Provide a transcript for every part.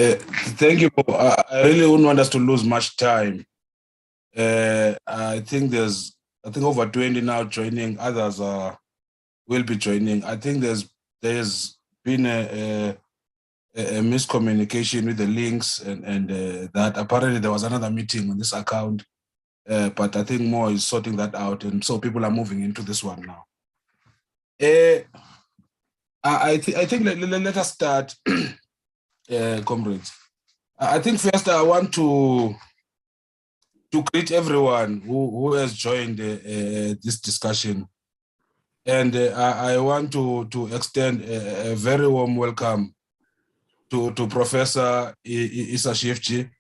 Uh, Thank you. I really wouldn't want us to lose much time. I think over 20 now joining. Others will be joining. I think there's been a miscommunication with the links and that apparently there was another meeting on this account, but I think more is sorting that out, and so people are moving into this one now. I think let us start, comrades. I think first I want to greet everyone who has joined this discussion. And I want to extend a very warm welcome to Professor Issa Shivji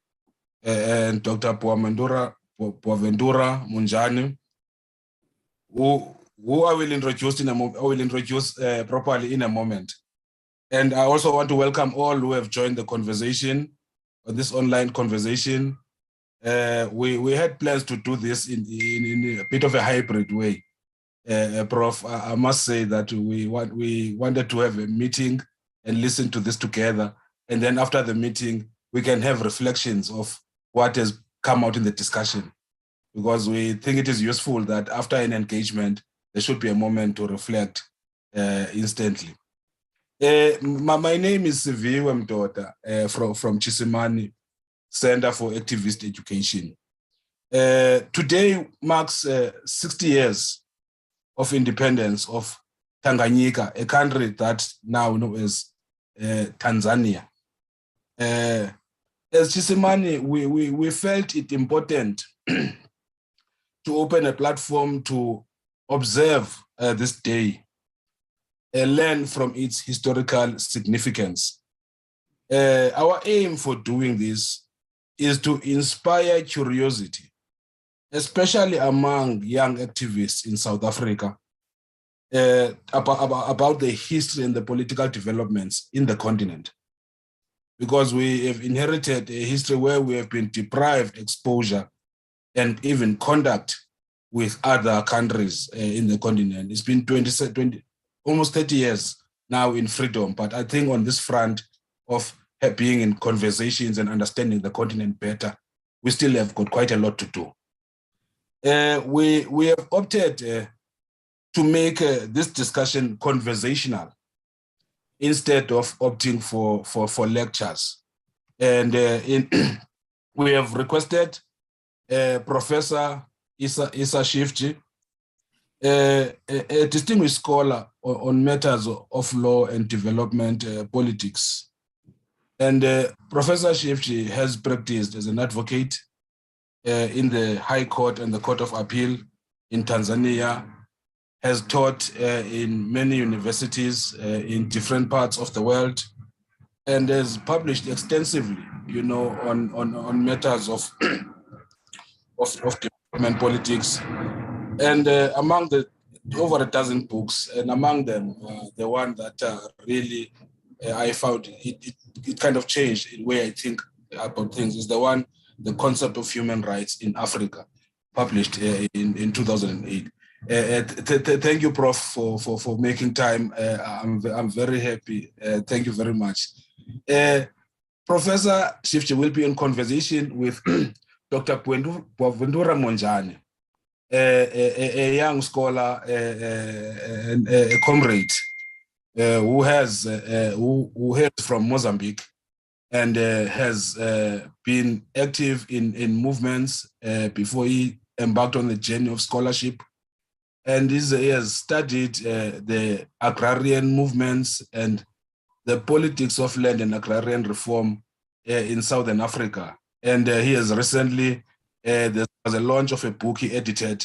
and Dr. Boaventura Monjane, who I will introduce properly in a moment. And I also want to welcome all who have joined the conversation, this online conversation. We had plans to do this in a bit of a hybrid way. Prof, I must say that we wanted to have a meeting and listen to this together. And then after the meeting, we can have reflections of what has come out in the discussion, because we think it is useful that after an engagement, there should be a moment to reflect instantly. My name is Siviwe Mdota from Tshisimani Centre for Activist Education. Today marks 60 years of independence of Tanganyika, a country that now known as Tanzania. As Tshisimani, we felt it important to open a platform to observe this day and learn from its historical significance. Our aim for doing this is to inspire curiosity, especially among young activists in South Africa, about the history and the political developments in the continent. Because we have inherited a history where we have been deprived exposure and even contact with other countries in the continent. It's been almost 30 years now in freedom, but I think on this front of being in conversations and understanding the continent better, we still have got quite a lot to do. We have opted to make this discussion conversational instead of opting for lectures. And we have requested Professor Issa Shivji, a distinguished scholar on matters of law and development politics. And Professor Shivji has practiced as an advocate in the High Court and the Court of Appeal in Tanzania, has taught in many universities in different parts of the world, and has published extensively, on matters of development politics. And among the over a dozen books, and among them, the one that really I found it kind of changed the way I think about things is the concept of human rights in Africa, published in 2008. Thank you, Prof, for making time. I'm very happy. Thank you very much. Professor Shivji will be in conversation with Dr. Boaventura Monjane, a young scholar, a comrade who hails from Mozambique and has been active in movements before he embarked on the journey of scholarship. And he has studied the agrarian movements and the politics of land and agrarian reform in Southern Africa. And he has recently, there was a launch of a book he edited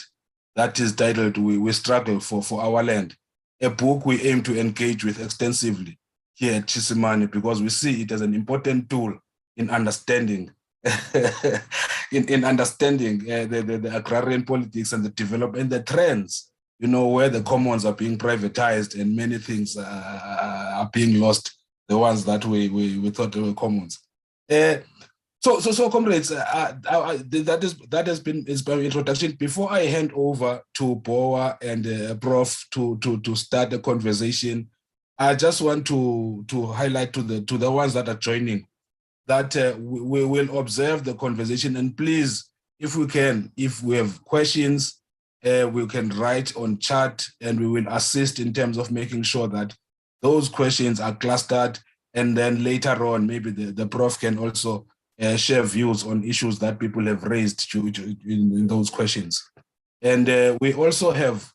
that is titled We Struggle for Our Land, a book we aim to engage with extensively here at Tshisimani, because we see it as an important tool in understanding in understanding the agrarian politics and the development and the trends, where the commons are being privatized and many things are being lost, the ones that we thought they were commons. So comrades, that has been my introduction. Before I hand over to Boa and Prof to start the conversation, I just want to highlight to the ones that are joining that we will observe the conversation, and please, if we can, if we have questions, we can write on chat, and we will assist in terms of making sure that those questions are clustered, and then later on, maybe the prof can also share views on issues that people have raised in those questions. And we also have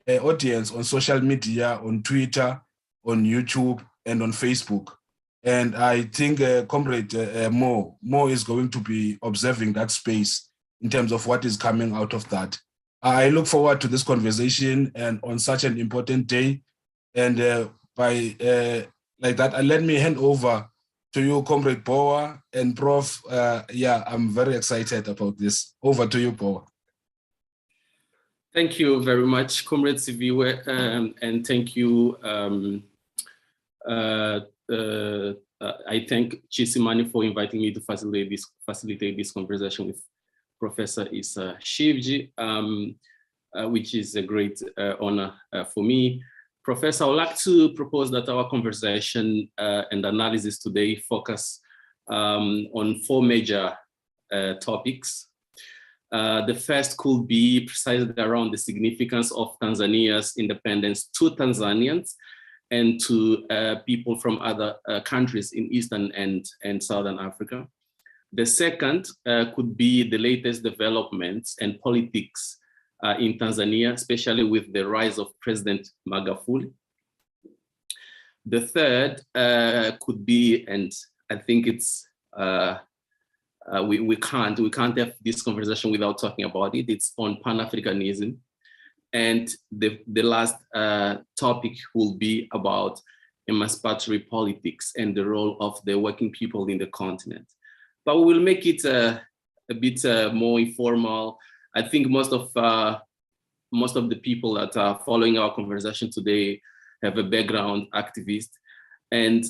an audience on social media, on Twitter, on YouTube, and on Facebook. And I think Comrade Mo is going to be observing that space in terms of what is coming out of that. I look forward to this conversation and on such an important day. And by like that, let me hand over to you, Comrade Boa and Prof. Yeah, I'm very excited about this. Over to you, Boa. Thank you very much, Comrade Siviwe, and thank you. I thank Tshisimani for inviting me to facilitate this conversation with Professor Issa Shivji, which is a great honor for me. Professor, I would like to propose that our conversation and analysis today focus on 4 major topics. The first could be precisely around the significance of Tanzania's independence to Tanzanians and to people from other countries in Eastern and Southern Africa. The second could be the latest developments and politics in Tanzania, especially with the rise of President Magufuli. The third could be, and I think it's, we can't have this conversation without talking about it. It's on Pan-Africanism. And the last topic will be about emancipatory politics and the role of the working people in the continent. But we will make it a bit more informal. I think most of the people that are following our conversation today have a background activist. And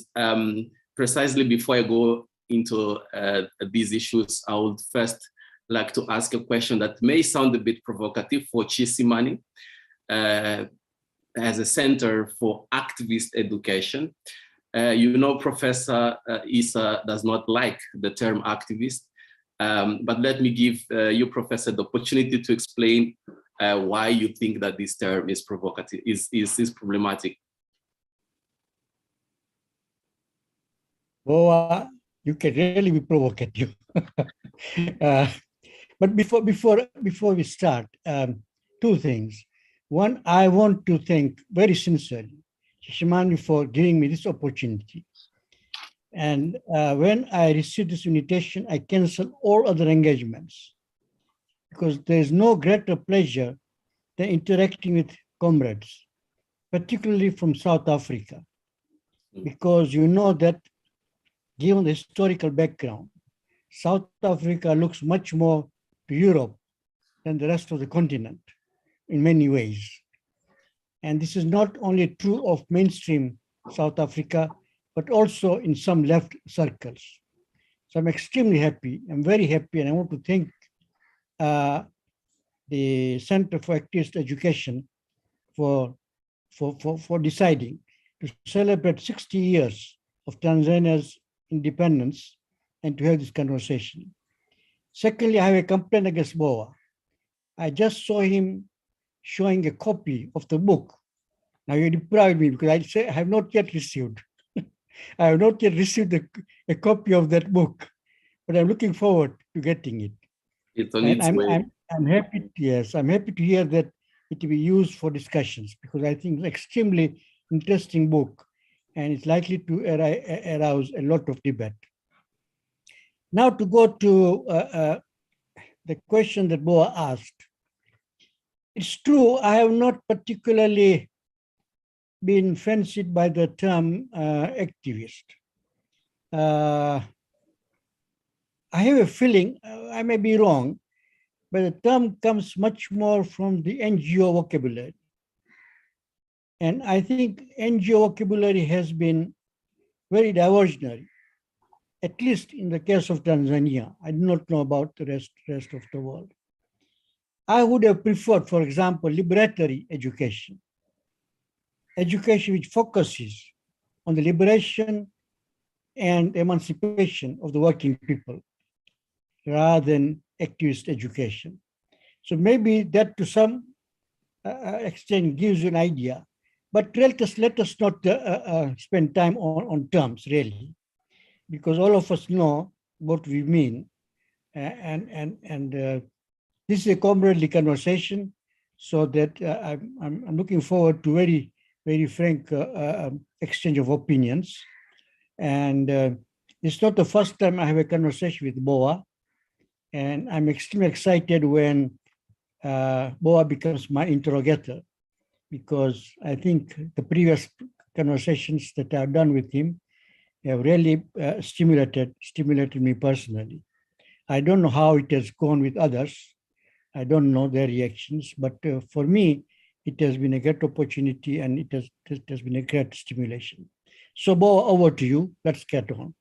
precisely before I go into these issues, I would first like to ask a question that may sound a bit provocative for Tshisimani as a Center for Activist Education. You know, Professor Issa does not like the term activist, but let me give you, Professor, the opportunity to explain why you think that this term is provocative, is problematic. Well, you can really be provocative. But before we start, 2 things. One, I want to thank very sincerely Tshisimani for giving me this opportunity. And when I received this invitation, I canceled all other engagements because there's no greater pleasure than interacting with comrades, particularly from South Africa, because you know that given the historical background, South Africa looks much more to Europe than the rest of the continent in many ways. And this is not only true of mainstream South Africa, but also in some left circles. So I'm extremely happy. I'm very happy, and I want to thank the Center for Activist Education for deciding to celebrate 60 years of Tanzania's independence and to have this conversation. Secondly, I have a complaint against Boa. I just saw him showing a copy of the book. Now you deprived me because I say I have not yet received. I have not yet received a copy of that book, but I'm looking forward to getting it. It's on its way. I'm happy. Yes, I'm happy to hear that it will be used for discussions because I think it's an extremely interesting book, and it's likely to arouse a lot of debate. Now to go to the question that Boa asked. It's true, I have not particularly been fancied by the term activist. I have a feeling, I may be wrong, but the term comes much more from the NGO vocabulary. And I think NGO vocabulary has been very diversionary, at least in the case of Tanzania. I do not know about the rest of the world. I would have preferred, for example, liberatory education. Education which focuses on the liberation and emancipation of the working people rather than activist education. So maybe that to some extent gives you an idea, but let us not spend time on terms really, because all of us know what we mean, and this is a comradely conversation, so that I'm looking forward to very frank exchange of opinions. And it's not the first time I have a conversation with Boa, and I'm extremely excited when Boa becomes my interrogator, because I think the previous conversations that I've done with him have really stimulated me personally. I don't know how it has gone with others. I don't know their reactions, but for me, it has been a great opportunity, and it has been a great stimulation. So, Boa, over to you. Let's get on.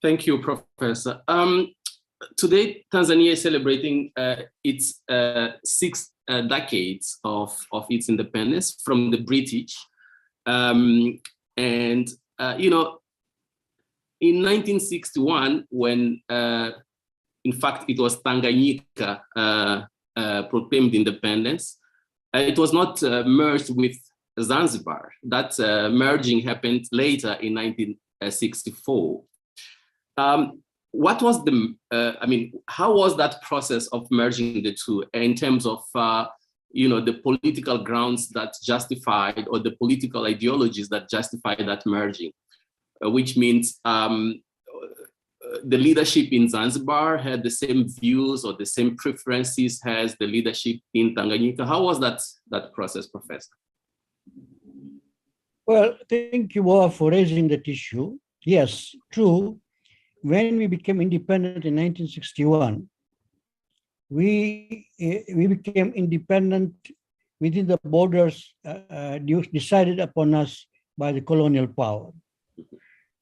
Thank you, Professor. Today, Tanzania is celebrating its 6 decades of its independence from the British. And, you know, in 1961, when, in fact, it was Tanganyika proclaimed independence, it was not merged with Zanzibar. That merging happened later in 1964. What was the, how was that process of merging the two in terms of, you know, the political grounds that justified, or the political ideologies that justified that merging? Which means the leadership in Zanzibar had the same views or the same preferences as the leadership in Tanganyika. How was that process, Professor? Well, thank you all for raising that issue. Yes, true. When we became independent in 1961, we became independent within the borders decided upon us by the colonial power.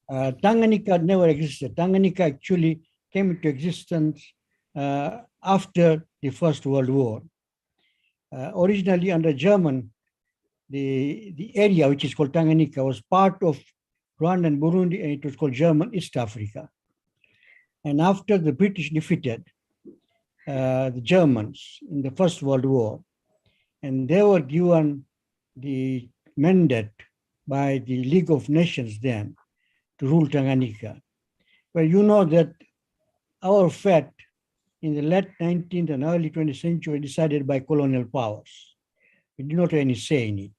Tanganyika never existed. Tanganyika actually came into existence after the First World War. Originally under German, the area which is called Tanganyika was part of Rwanda and Burundi, and it was called German East Africa. And after the British defeated the Germans in the First World War, and they were given the mandate by the League of Nations then to rule Tanganyika. Well, you know that our fate in the late 19th and early 20th century decided by colonial powers. We did not have any say in it.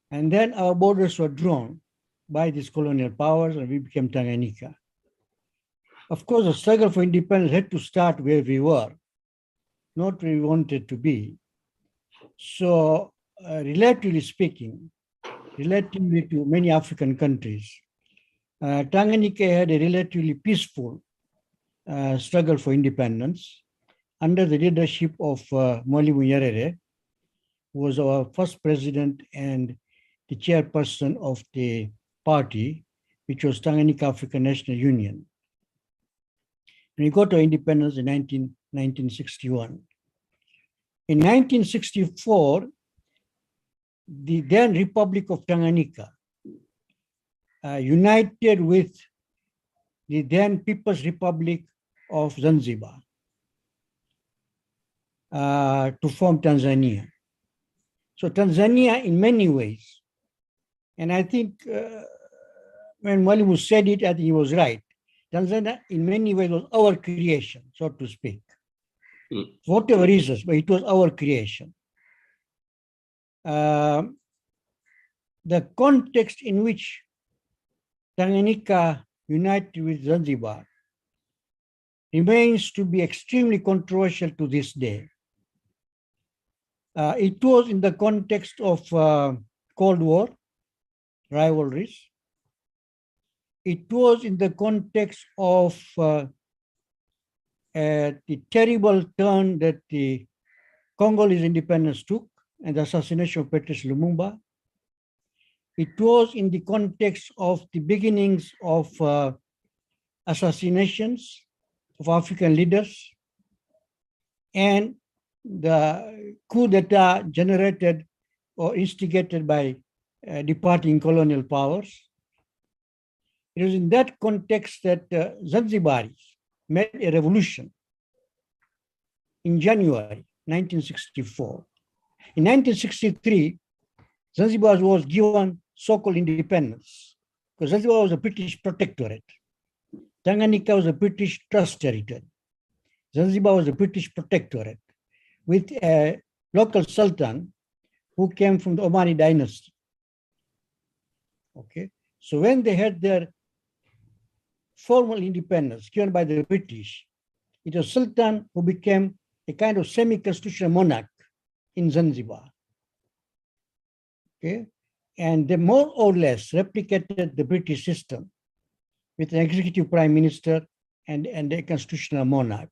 And then our borders were drawn by these colonial powers, and we became Tanganyika. Of course, the struggle for independence had to start where we were, not where we wanted to be. So, relatively speaking, relatively to many African countries, Tanganyika had a relatively peaceful struggle for independence under the leadership of Mwalimu Nyerere, who was our first president and the chairperson of the party, which was Tanganyika African National Union. And we got our independence in 1961. In 1964, the then Republic of Tanganyika united with the then People's Republic of Zanzibar to form Tanzania. So Tanzania, in many ways, and I think when Mwalimu said it, I think he was right. Tanzania, in many ways, was our creation, so to speak. For whatever reasons, but it was our creation. The context in which Tanganyika united with Zanzibar remains to be extremely controversial to this day. It was in the context of Cold War rivalries. It was in the context of the terrible turn that the Congolese independence took and the assassination of Patrice Lumumba. It was in the context of the beginnings of assassinations of African leaders and the coup d'etat generated or instigated by departing colonial powers. It was in that context that Zanzibaris made a revolution in January 1964. In 1963, Zanzibar was given so-called independence because Zanzibar was a British protectorate. Tanganyika was a British trust territory. Zanzibar was a British protectorate with a local sultan who came from the Omani dynasty. Okay, so when they had their formal independence given by the British, it was Sultan who became a kind of semi-constitutional monarch in Zanzibar. Okay, and they more or less replicated the British system with an executive prime minister and a constitutional monarch.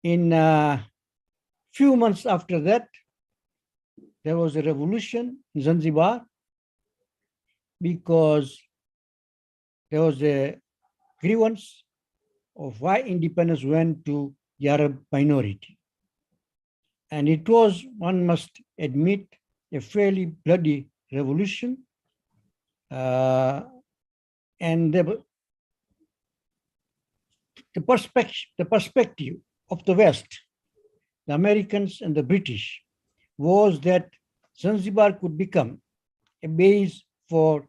In a few months after that, there was a revolution in Zanzibar because there was a grievance of why independence went to the Arab minority. And it was, one must admit, a fairly bloody revolution. And the perspective of the West, the Americans and the British, was that Zanzibar could become a base for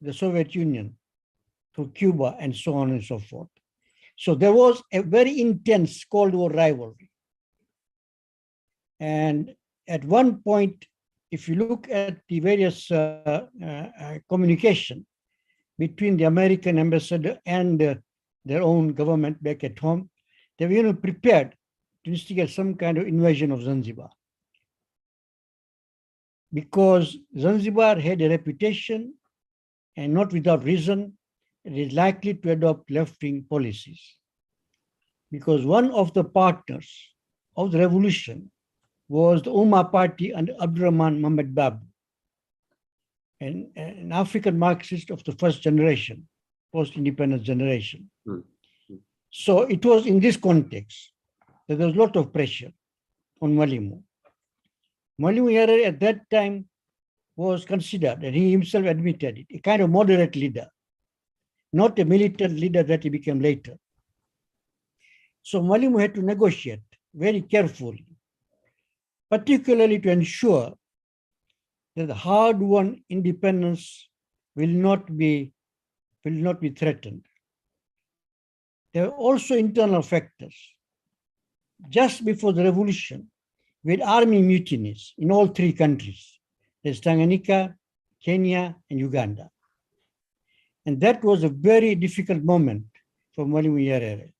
the Soviet Union through Cuba and so on and so forth. So there was a very intense Cold War rivalry. And at one point, if you look at the various communication between the American ambassador and their own government back at home, they were prepared to instigate some kind of invasion of Zanzibar. Because Zanzibar had a reputation, and not without reason, it is likely to adopt left-wing policies. Because one of the partners of the revolution was the Ummah party under Abdurrahman Muhammad Babu, an African Marxist of the first generation, post-independence generation. So it was in this context that there was a lot of pressure on Mwalimu. Mwalimu Nyerere at that time was considered, and he himself admitted it, a kind of moderate leader, not a militant leader that he became later. So Mwalimu had to negotiate very carefully, particularly to ensure that the hard-won independence will not be threatened. There were also internal factors. Just before the revolution, we had army mutinies in all three countries. There's Tanganyika, Kenya, and Uganda. And that was a very difficult moment for Mwalimu Nyerere.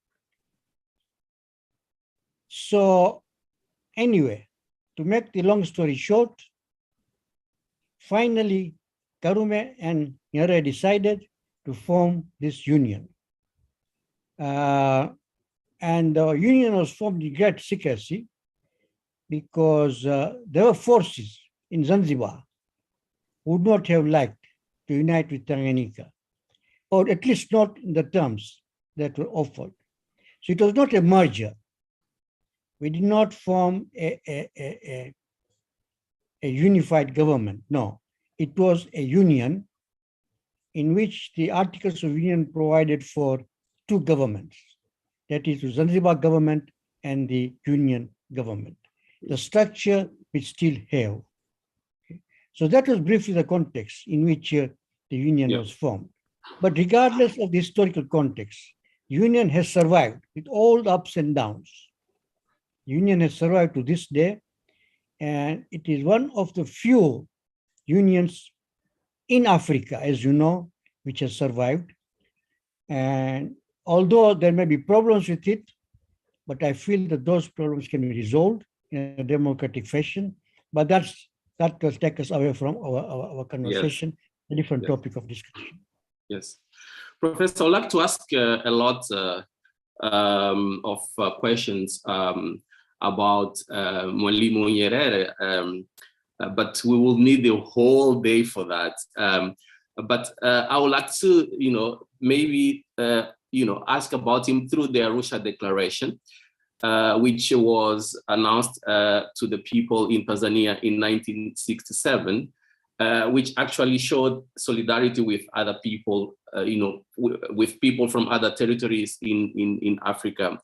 So anyway, to make the long story short, finally, Karume and Nyerere decided to form this union. And the union was formed in great secrecy because there were forces in Zanzibar who would not have liked to unite with Tanganyika, or at least not in the terms that were offered. So it was not a merger. We did not form a unified government. No, it was a union in which the Articles of Union provided for two governments, that is the Zanzibar government and the Union government. The structure we still have. Okay. So that was briefly the context in which the union was formed. But regardless of the historical context, the union has survived with all the ups and downs. The union has survived to this day, and it is one of the few unions in Africa, as you know, which has survived. And although there may be problems with it, but I feel that those problems can be resolved in a democratic fashion. But that will take us away from our conversation, a different topic of discussion. Yes. Professor, I'd like to ask a lot of questions about Mwalimu Nyerere, but we will need the whole day for that. But I would like to, maybe, ask about him through the Arusha Declaration, which was announced to the people in Tanzania in 1967. which actually showed solidarity with other people, with people from other territories in Africa,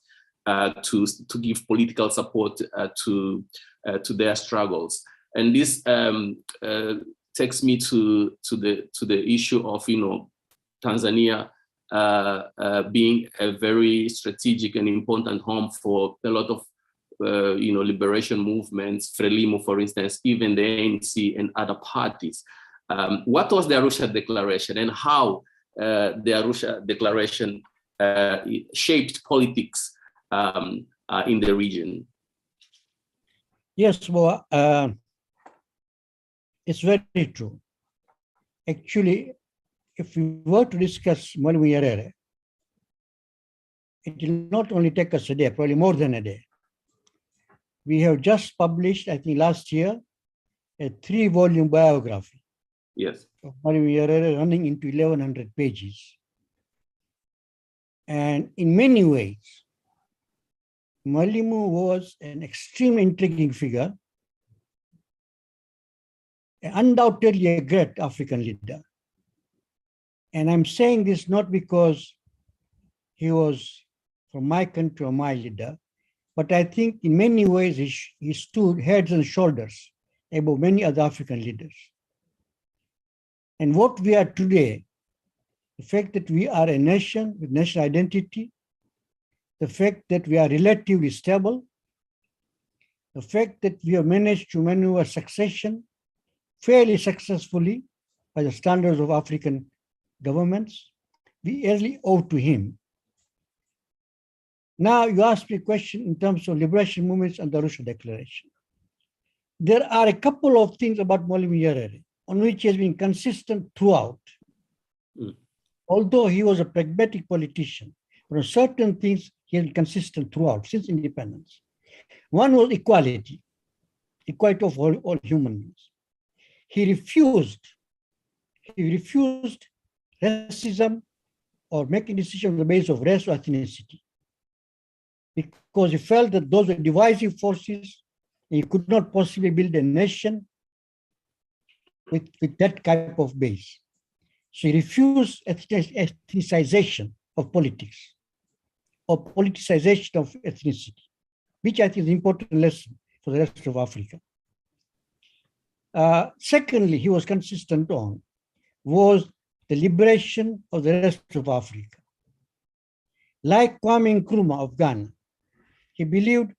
to give political support to their struggles. And this takes me to the issue of Tanzania being a very strategic and important home for a lot of liberation movements, Frelimo, for instance, even the ANC and other parties. What was the Arusha Declaration, and how the Arusha Declaration shaped politics in the region? Yes, well, it's very true. Actually, if we were to discuss Mwalimu Nyerere, it will not only take us a day, probably more than a day. We have just published, I think last year, a 3-volume biography. Yes. Of Mwalimu Nyerere, running into 1,100 pages. And in many ways, Mwalimu was an extremely intriguing figure, undoubtedly a great African leader. And I'm saying this not because he was from my country or my leader, but I think in many ways he stood heads and shoulders above many other African leaders. And what we are today, the fact that we are a nation with national identity, the fact that we are relatively stable, the fact that we have managed to maneuver succession fairly successfully by the standards of African governments, we really owe to him. Now you ask me a question in terms of liberation movements and the Arusha Declaration. There are a couple of things about Mwalimu Nyerere on which he has been consistent throughout. Although he was a pragmatic politician, but on certain things he has been consistent throughout since independence. One was equality of all human beings. He refused racism or making decisions on the basis of race or ethnicity, because he felt that those were divisive forces. He could not possibly build a nation with that type of base. So he refused ethnicization of politics or politicization of ethnicity, which I think is an important lesson for the rest of Africa. Secondly, he was consistent on was the liberation of the rest of Africa. Like Kwame Nkrumah of Ghana, he believed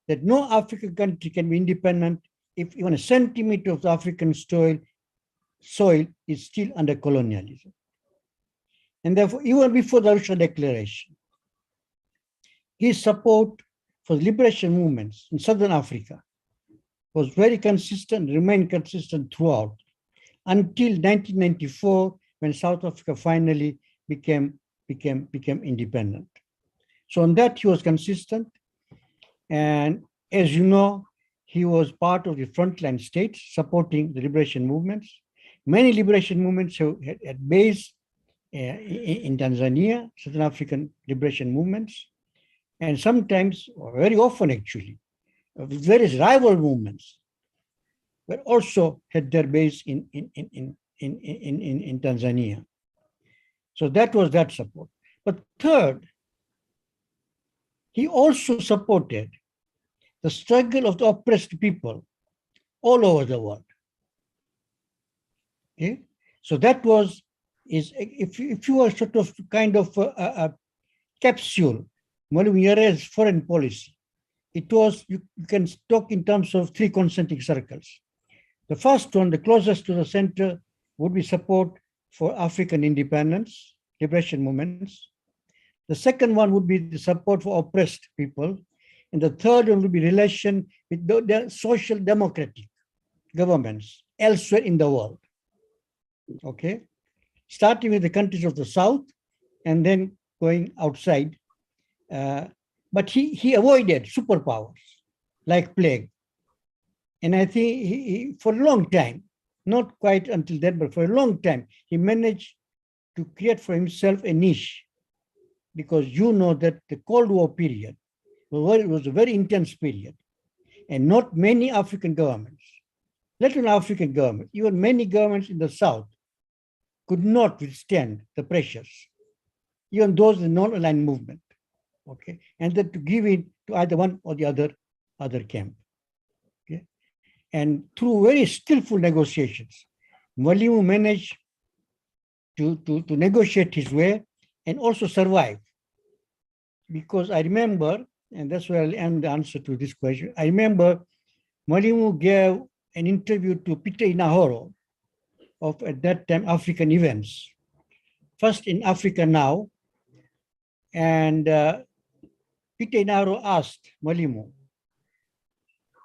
that no African country can be independent if even a centimeter of the African soil is still under colonialism. And therefore, even before the Arusha Declaration, his support for the liberation movements in Southern Africa was very consistent, remained consistent throughout, until 1994, when South Africa finally became independent. So on that, he was consistent. And as you know, he was part of the frontline states supporting the liberation movements. Many liberation movements had base in Tanzania, Southern African liberation movements, and sometimes, or very often actually, various rival movements, but also had their base in Tanzania. So that was that support. But third, he also supported the struggle of the oppressed people all over the world. Okay? So that if you are sort of kind of a capsule, Mwalimu Nyerere's foreign policy, it was, you can talk in terms of 3 concentric circles. The first one, the closest to the center, would be support for African independence, liberation movements. The second one would be the support for oppressed people. And the third one would be relation with the social democratic governments elsewhere in the world. Okay? Starting with the countries of the South and then going outside. But he avoided superpowers like plague. And I think he, for a long time, not quite until then, but for a long time, he managed to create for himself a niche, because you know that the Cold War period was a very intense period, and not many African governments, Latin African governments, even many governments in the South, could not withstand the pressures, even those in the non-aligned movement, okay? And then to give in to either one or the other camp, okay? And through very skillful negotiations, Mwalimu managed to negotiate his way and also survive. Because I remember, and that's where I'll end the answer to this question, I remember Mwalimu gave an interview to Peter Inahoro of, at that time, African Events. First in Africa Now, and Peter Inahoro asked Mwalimu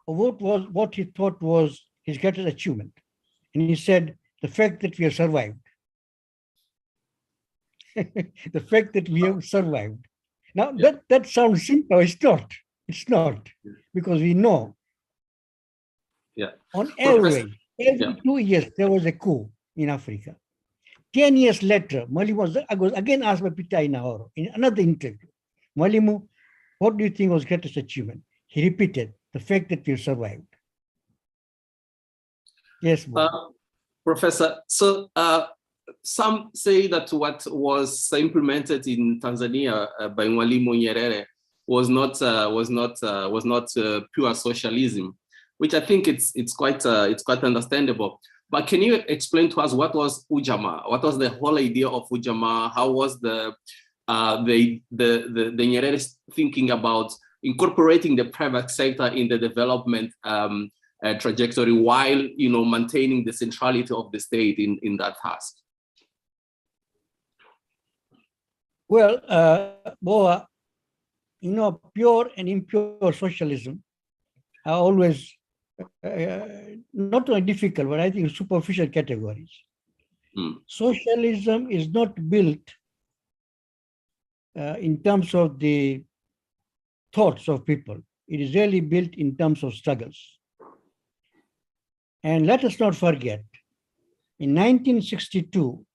what he thought was his greatest achievement. And he said, the fact that we have survived. The fact that we have survived. Now, that sounds simple. It's not. It's not. Because we know, on average, every 2 years, there was a coup in Africa. 10 years later, Mwalimu was again asked by Peter Inahoro in another interview, Mwalimu, what do you think was greatest achievement? He repeated, the fact that we survived. Yes, Professor, so some say that what was implemented in Tanzania by Mwalimu Nyerere was not pure socialism, which I think it's quite understandable. But can you explain to us what was Ujamaa? What was the whole idea of Ujamaa? How was the Nyerere thinking about incorporating the private sector in the development trajectory while maintaining the centrality of the state in that task? Well, Boa, pure and impure socialism are always not only difficult, but I think superficial categories. Socialism is not built in terms of the thoughts of people. It is really built in terms of struggles. And let us not forget, in 1962,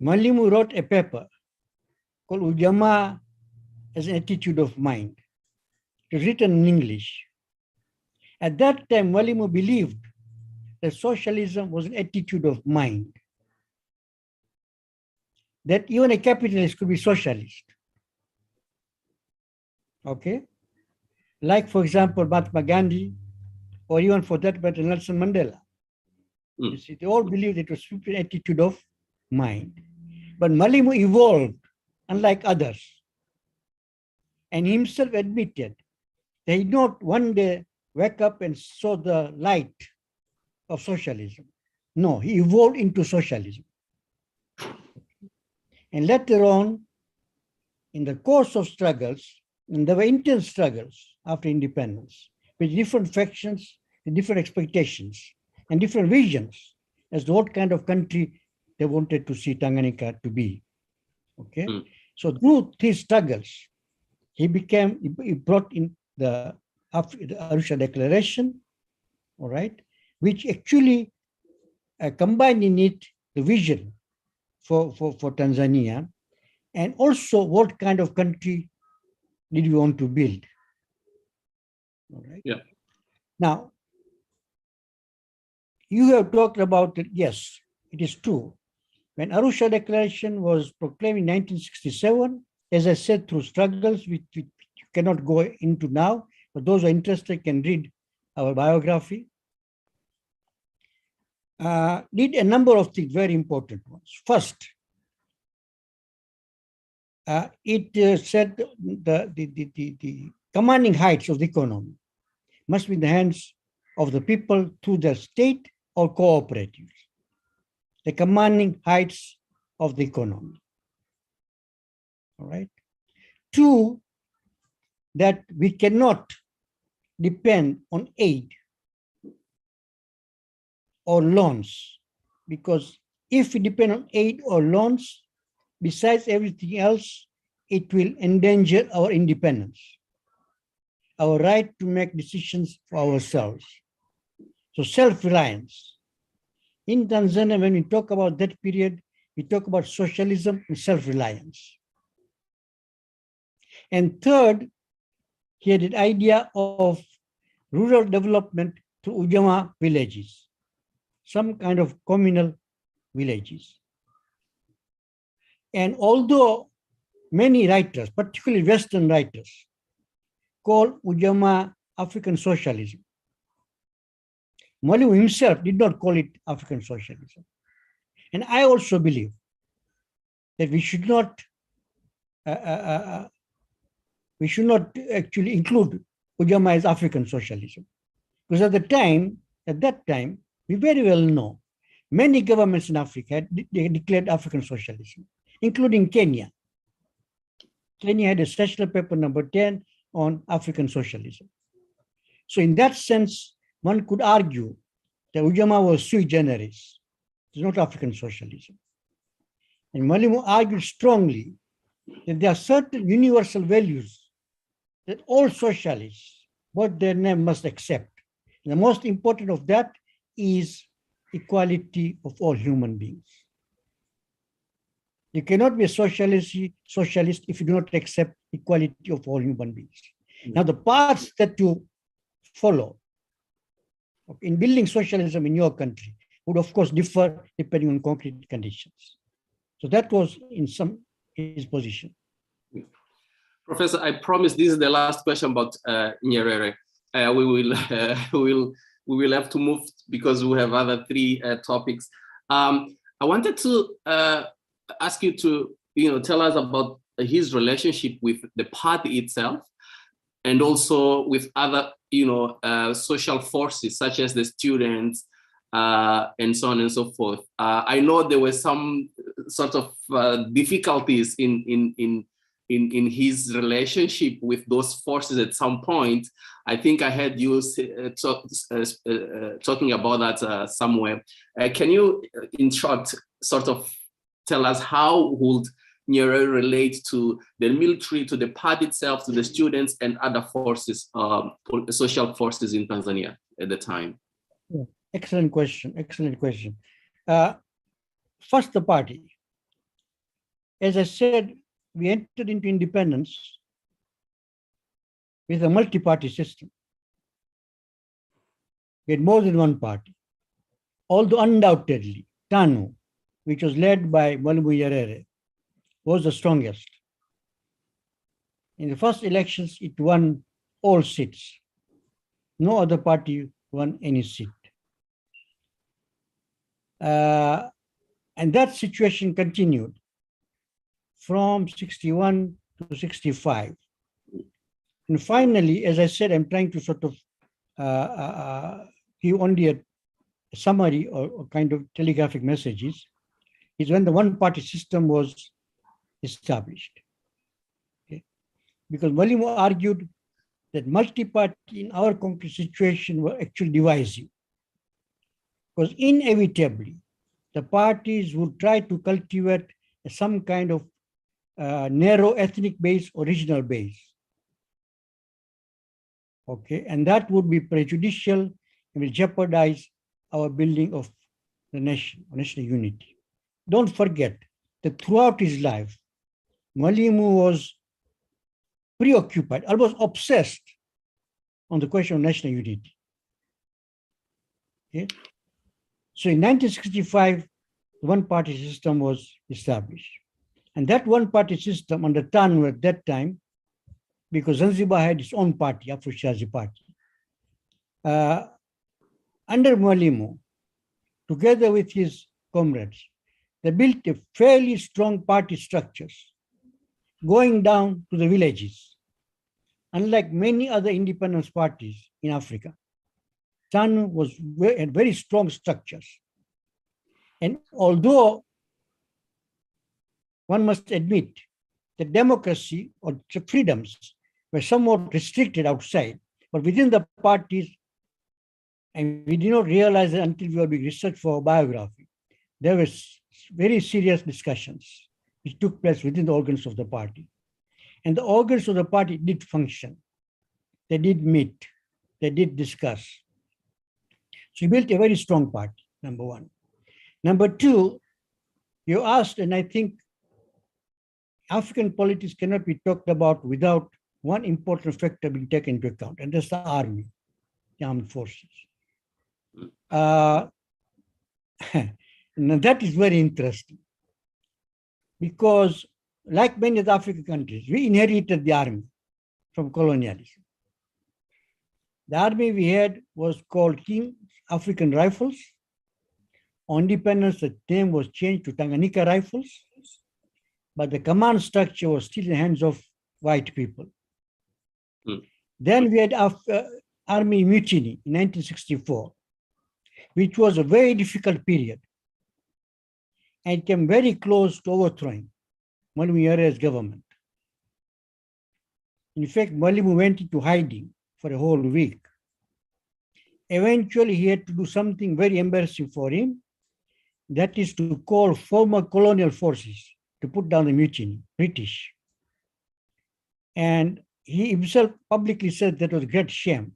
Mwalimu wrote a paper called Ujamaa as an Attitude of Mind. It was written in English. At that time, Mwalimu believed that socialism was an attitude of mind, that even a capitalist could be socialist. Okay? Like, for example, Mahatma Gandhi, or even for that matter, Nelson Mandela. You see, they all believed it was an attitude of mind. But Mwalimu evolved, unlike others, and himself admitted that he did not one day wake up and saw the light of socialism. No, he evolved into socialism. And later on, in the course of struggles, and there were intense struggles after independence, with different factions and different expectations and different visions as to what kind of country they wanted to see Tanganyika to be. Okay, so through his struggles, he brought in the Arusha Declaration, all right, which actually combined in it the vision for Tanzania, and also what kind of country did we want to build. All right. Yeah. Now, you have talked about it. Yes, it is true. When Arusha Declaration was proclaimed in 1967, as I said, through struggles which you cannot go into now, but those who are interested can read our biography, did a number of things, very important ones. First, it said the commanding heights of the economy must be in the hands of the people through the state or cooperatives. The commanding heights of the economy. All right. Two, that we cannot depend on aid or loans, because if we depend on aid or loans, besides everything else, it will endanger our independence, our right to make decisions for ourselves. So self-reliance. In Tanzania, when we talk about that period, we talk about socialism and self-reliance. And third, he had an idea of rural development through Ujamaa villages, some kind of communal villages. And although many writers, particularly Western writers, call Ujamaa African socialism, Mwalimu himself did not call it African socialism. And I also believe that we should not actually include Ujamaa as African socialism. Because at that time, we very well know many governments in Africa declared African socialism, including Kenya. Kenya had a sessional paper number 10 on African socialism. So in that sense, one could argue that Ujamaa was sui generis. It's not African socialism. And Mwalimu argued strongly that there are certain universal values that all socialists, what their name, must accept. And the most important of that is equality of all human beings. You cannot be a socialist if you do not accept equality of all human beings. Now, the paths that you follow in building socialism in your country would, of course, differ depending on concrete conditions. So that was in his position. Professor, I promise this is the last question about Nyerere. We will have to move because we have other three topics. I wanted to ask you to tell us about his relationship with the party itself, and also with other social forces such as the students and so on and so forth. I know there were some sort of difficulties in his relationship with those forces at some point. I think I heard you talking about that somewhere. Can you, in short, sort of tell us how would Nyerere relate to the military, to the party itself, to the students and other forces, social forces in Tanzania at the time? Yeah. Excellent question, excellent question. First, the party. As I said, we entered into independence with a multi-party system. We had more than one party. Although undoubtedly, TANU, which was led by Mwalimu Nyerere, was the strongest. In the first elections, it won all seats. No other party won any seat. And that situation continued from 61 to 65. And finally, as I said, I'm trying to sort of give only a summary or kind of telegraphic messages, is when the one-party system was established. Okay? Because Mwalimu argued that multi-party in our concrete situation were actually divisive. Because inevitably, the parties would try to cultivate some kind of narrow ethnic base or regional base. Okay, and that would be prejudicial and will jeopardize our building of the nation, national unity. Don't forget that throughout his life, Mwalimu was preoccupied, almost obsessed on the question of national unity. Okay? So in 1965, the one-party system was established. And that one-party system under TANU at that time, because Zanzibar had its own party, Afro-Shirazi party, under Mwalimu, together with his comrades, they built a fairly strong party structures going down to the villages. Unlike many other independence parties in Africa, TANU had very strong structures. And although one must admit that democracy or freedoms were somewhat restricted outside, but within the parties, and we did not realize it until we were doing research for our biography, there were very serious discussions which took place within the organs of the party. And the organs of the party did function. They did meet. They did discuss. So we built a very strong party, number one. Number two, you asked, and I think African politics cannot be talked about without one important factor being taken into account, and that's the army. the armed forces. Now that is very interesting because, like many of the African countries, we inherited the army from colonialism. The army we had was called King African Rifles. On independence, the name was changed to Tanganyika Rifles, but the command structure was still in the hands of white people. Then we had army mutiny in 1964, which was a very difficult period and came very close to overthrowing Mwalimu Nyerere's government. In fact, Mwalimu went into hiding for a whole week. Eventually, he had to do something very embarrassing for him, that is to call former colonial forces to put down the mutiny, British. And he himself publicly said that was a great shame.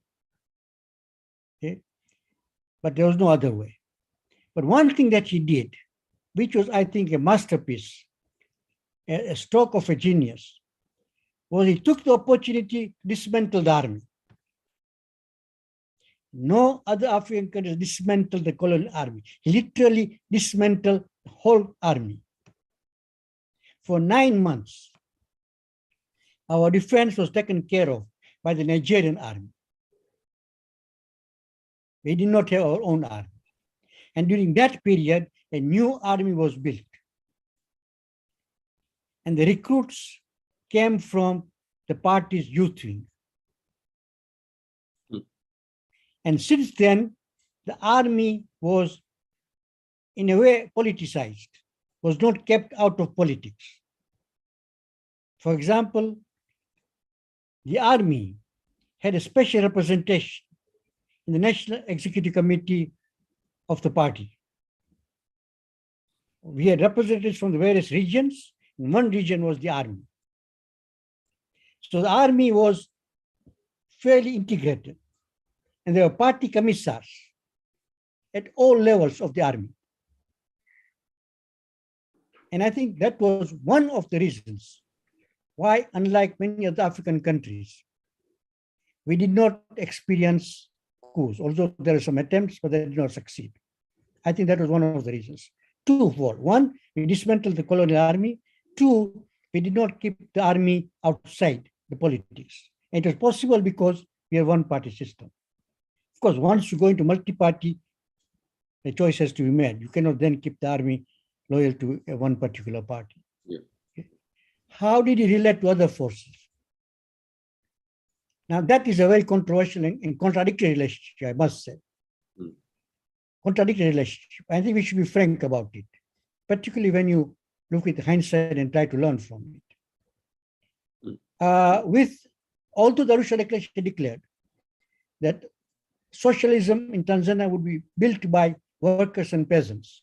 Okay? But there was no other way. But one thing that he did, which was, I think, a masterpiece, a stroke of a genius, was he took the opportunity to dismantle the army. No other African countries dismantled the colonial army. He literally dismantled the whole army. For 9 months, our defense was taken care of by the Nigerian army. We did not have our own army. And during that period, a new army was built. And the recruits came from the party's youth wing. And since then, the army was, in a way, politicized, was not kept out of politics. For example, the army had a special representation in the National Executive Committee of the party. We had representatives from the various regions, and one region was the army. So the army was fairly integrated. And there were party commissars at all levels of the army. And I think that was one of the reasons why, unlike many other African countries, we did not experience coups, although there were some attempts, but they did not succeed. I think that was one of the reasons. Twofold. One, we dismantled the colonial army. Two, we did not keep the army outside the politics. It was possible because we have one-party system. Of course, once you go into multi-party, the choice has to be made. You cannot then keep the army loyal to one particular party. Yeah. Okay. How did he relate to other forces? Now, that is a very controversial and contradictory relationship, I must say. Contradictory relationship. I think we should be frank about it, particularly when you look with hindsight and try to learn from it. Although the Arusha Declaration declared that socialism in Tanzania would be built by workers and peasants,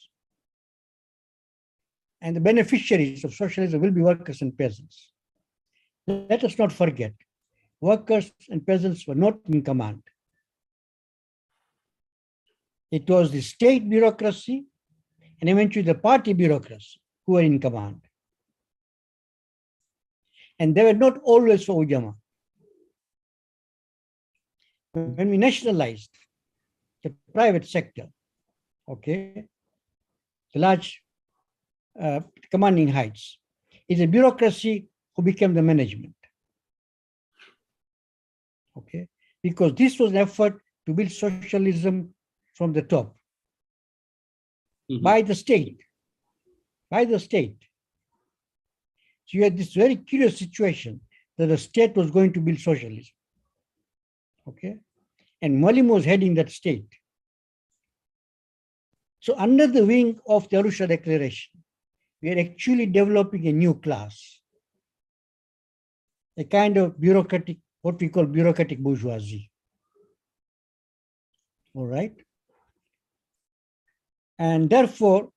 and the beneficiaries of socialism will be workers and peasants. Let us not forget, workers and peasants were not in command. It was the state bureaucracy and eventually the party bureaucracy who were in command. And they were not always for Ujamaa. When we nationalized the private sector, okay, the large commanding heights, it's a bureaucracy who became the management. Okay, because this was an effort to build socialism from the top, by the state, by the state. So you had this very curious situation that the state was going to build socialism. Okay, and Mwalimu was heading that state. So under the wing of the Arusha Declaration, we are actually developing a new class, a kind of bureaucratic, what we call bureaucratic bourgeoisie. All right. And therefore,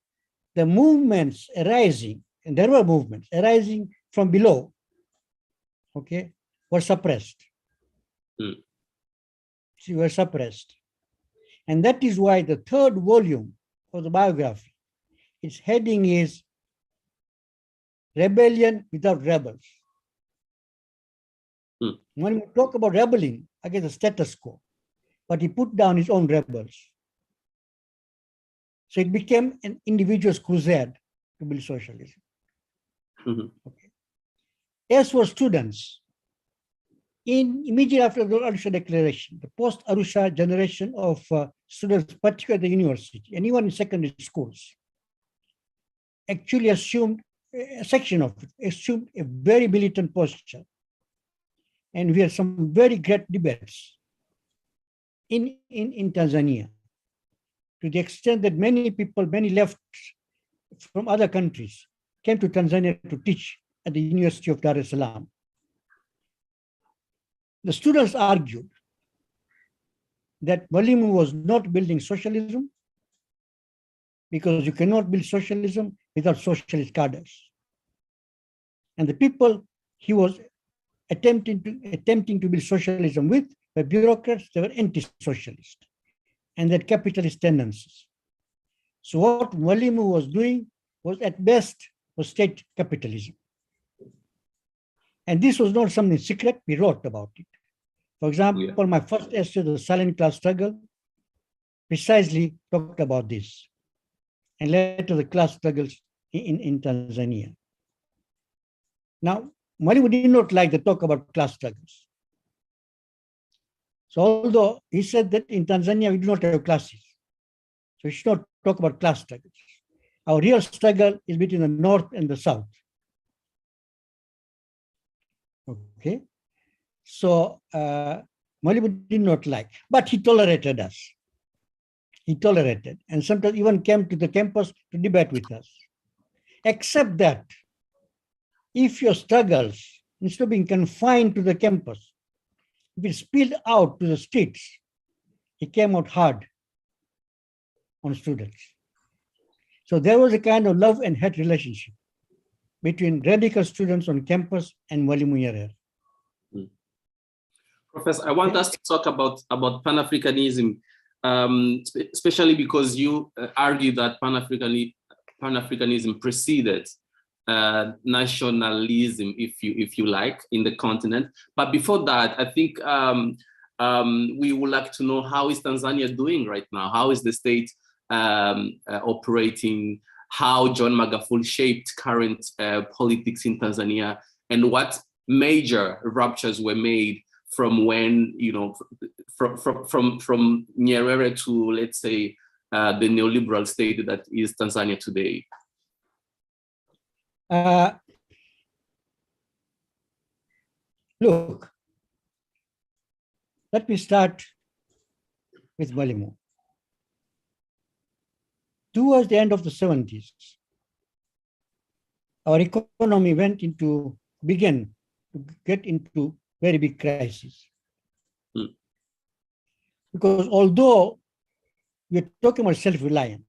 the movements arising, and there were movements arising from below, okay, were suppressed. They were suppressed. And that is why the third volume of the biography, its heading is Rebellion Without Rebels. When we talk about rebelling against the status quo, but he put down his own rebels. So it became an individual's crusade to build socialism. Mm-hmm. Okay. As for students, immediately after the Arusha Declaration, the post-Arusha generation of students, particularly at the university, anyone in secondary schools, actually assumed, a section of it, assumed a very militant posture. And we had some very great debates in Tanzania, to the extent that many people, many left from other countries, came to Tanzania to teach at the University of Dar es Salaam. The students argued that Mwalimu was not building socialism because you cannot build socialism without socialist cadres. And the people he was attempting to build socialism with were bureaucrats, they were anti-socialist and they had capitalist tendencies. So what Mwalimu was doing was at best was state capitalism. And this was not something secret, we wrote about it. For example, my first essay, The Silent Class Struggle, precisely talked about this and led to the class struggles in Tanzania. Now, Mwalimu did not like the talk about class struggles. So although he said that in Tanzania we do not have classes, so we should not talk about class struggles. Our real struggle is between the North and the South. Okay, so Mwalimu did not like, but he tolerated us. He tolerated, and sometimes even came to the campus to debate with us. Except that if your struggles, instead of being confined to the campus, if it spilled out to the streets, he came out hard on students. So there was a kind of love and hate relationship between radical students on campus and Mwalimu Nyerere. Professor, I want us to talk about Pan-Africanism, especially because you argue that Pan-Africanism preceded nationalism, if you like, in the continent. But before that, I think we would like to know, how is Tanzania doing right now? How is the state operating? How John Magufuli shaped current politics in Tanzania, and what major ruptures were made from when, you know, from Nyerere to, let's say, the neoliberal state that is Tanzania today? Look, let me start with Mwalimu. Towards the end of the 70s, our economy began to get into very big crisis. Because although we're talking about self-reliance,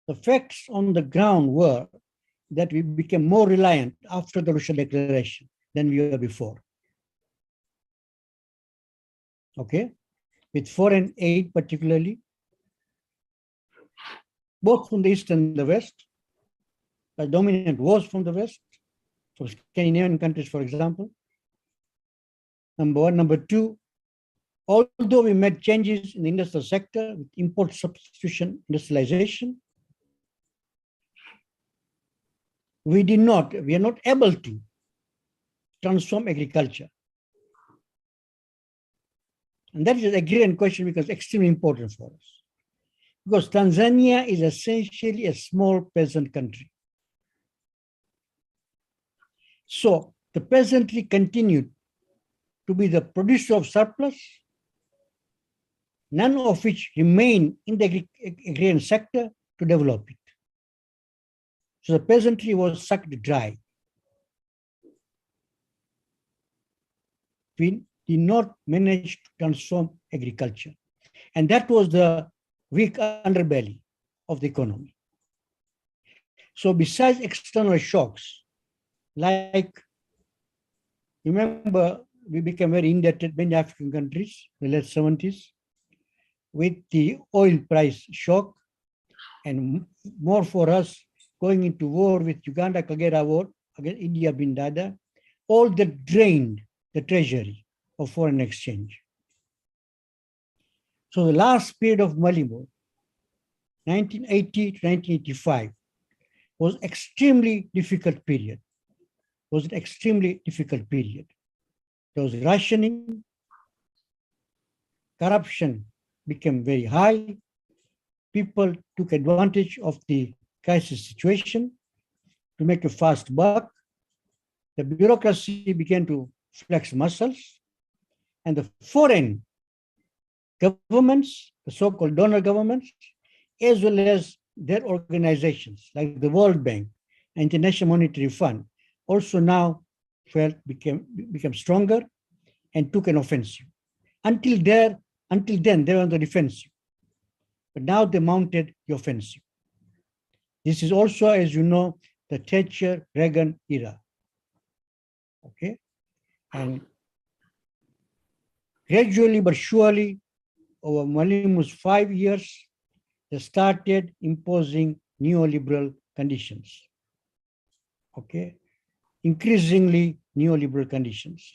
the facts on the ground were that we became more reliant after the Arusha Declaration than we were before. Okay, with foreign aid particularly, both from the East and the West. The dominant was from the West, from Scandinavian countries, for example. Number one. Number two, although we made changes in the industrial sector with import substitution industrialization, we are not able to transform agriculture. And that is an agrarian question because it's extremely important for us. Because Tanzania is essentially a small peasant country. So the peasantry continued to be the producer of surplus, none of which remain in the agrarian sector to develop it. So the peasantry was sucked dry. We did not manage to transform agriculture. And that was the weak underbelly of the economy. So besides external shocks, like, remember, we became very indebted, many African countries, in the late 70s, with the oil price shock, and more for us, going into war with Uganda, Kagera war, against India bin Dada, all that drained the treasury of foreign exchange. So the last period of Mwalimu, 1980 to 1985, was extremely difficult period. Was an extremely difficult period. There was rationing, corruption became very high. People took advantage of the crisis situation to make a fast buck. The bureaucracy began to flex muscles, and the foreign governments, the so-called donor governments, as well as their organizations like the World Bank, International Monetary Fund, also now became stronger and took an offensive. Until then, they were on the defensive. But now they mounted the offensive. This is also, as you know, the Thatcher-Reagan era. Okay? And gradually but surely, over Mwalimu's 5 years, they started imposing neoliberal conditions. Okay? Increasingly neoliberal conditions.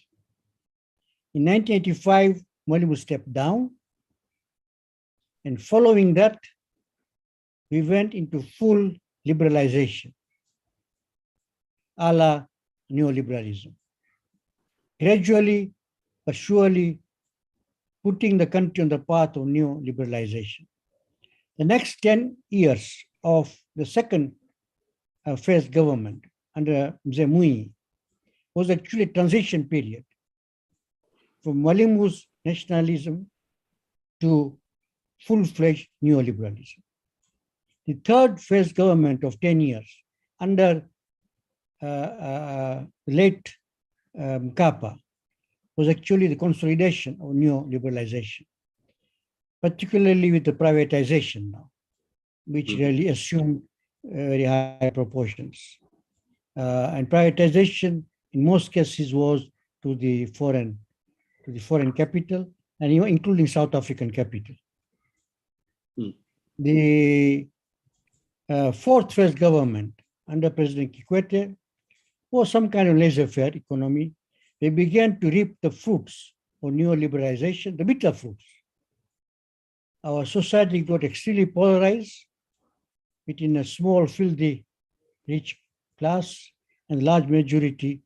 In 1985, Mwalimu stepped down, and following that, we went into full liberalization, a la neoliberalism. Gradually, but surely, putting the country on the path of neoliberalization. The next 10 years of the second phase government under Mzee Mwinyi was actually a transition period from Mwalimu's nationalism to full-fledged neoliberalism. The third phase government of 10 years under late Mkapa was actually the consolidation of neoliberalization, particularly with the privatization now, which really assumed very high proportions. And privatization in most cases was to the foreign capital, and even including South African capital. The fourth phase government under President Kikwete was some kind of laissez-faire economy. They began to reap the fruits of neoliberalization, the bitter fruits. Our society got extremely polarized between a small, filthy, rich class and large majority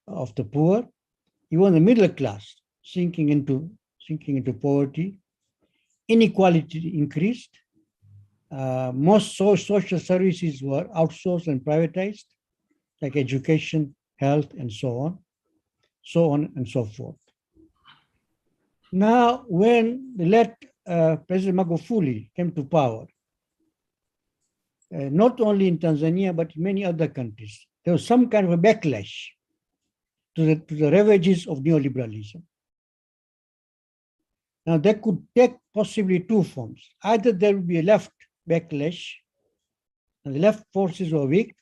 of the poor. Even the middle class sinking into poverty. Inequality increased. Most social services were outsourced and privatized, like education, health, and so on and so forth. Now, when the late President Magufuli came to power, not only in Tanzania, but in many other countries, there was some kind of a backlash to the ravages of neoliberalism. Now, that could take possibly two forms. Either there would be a left backlash, and the left forces were weak,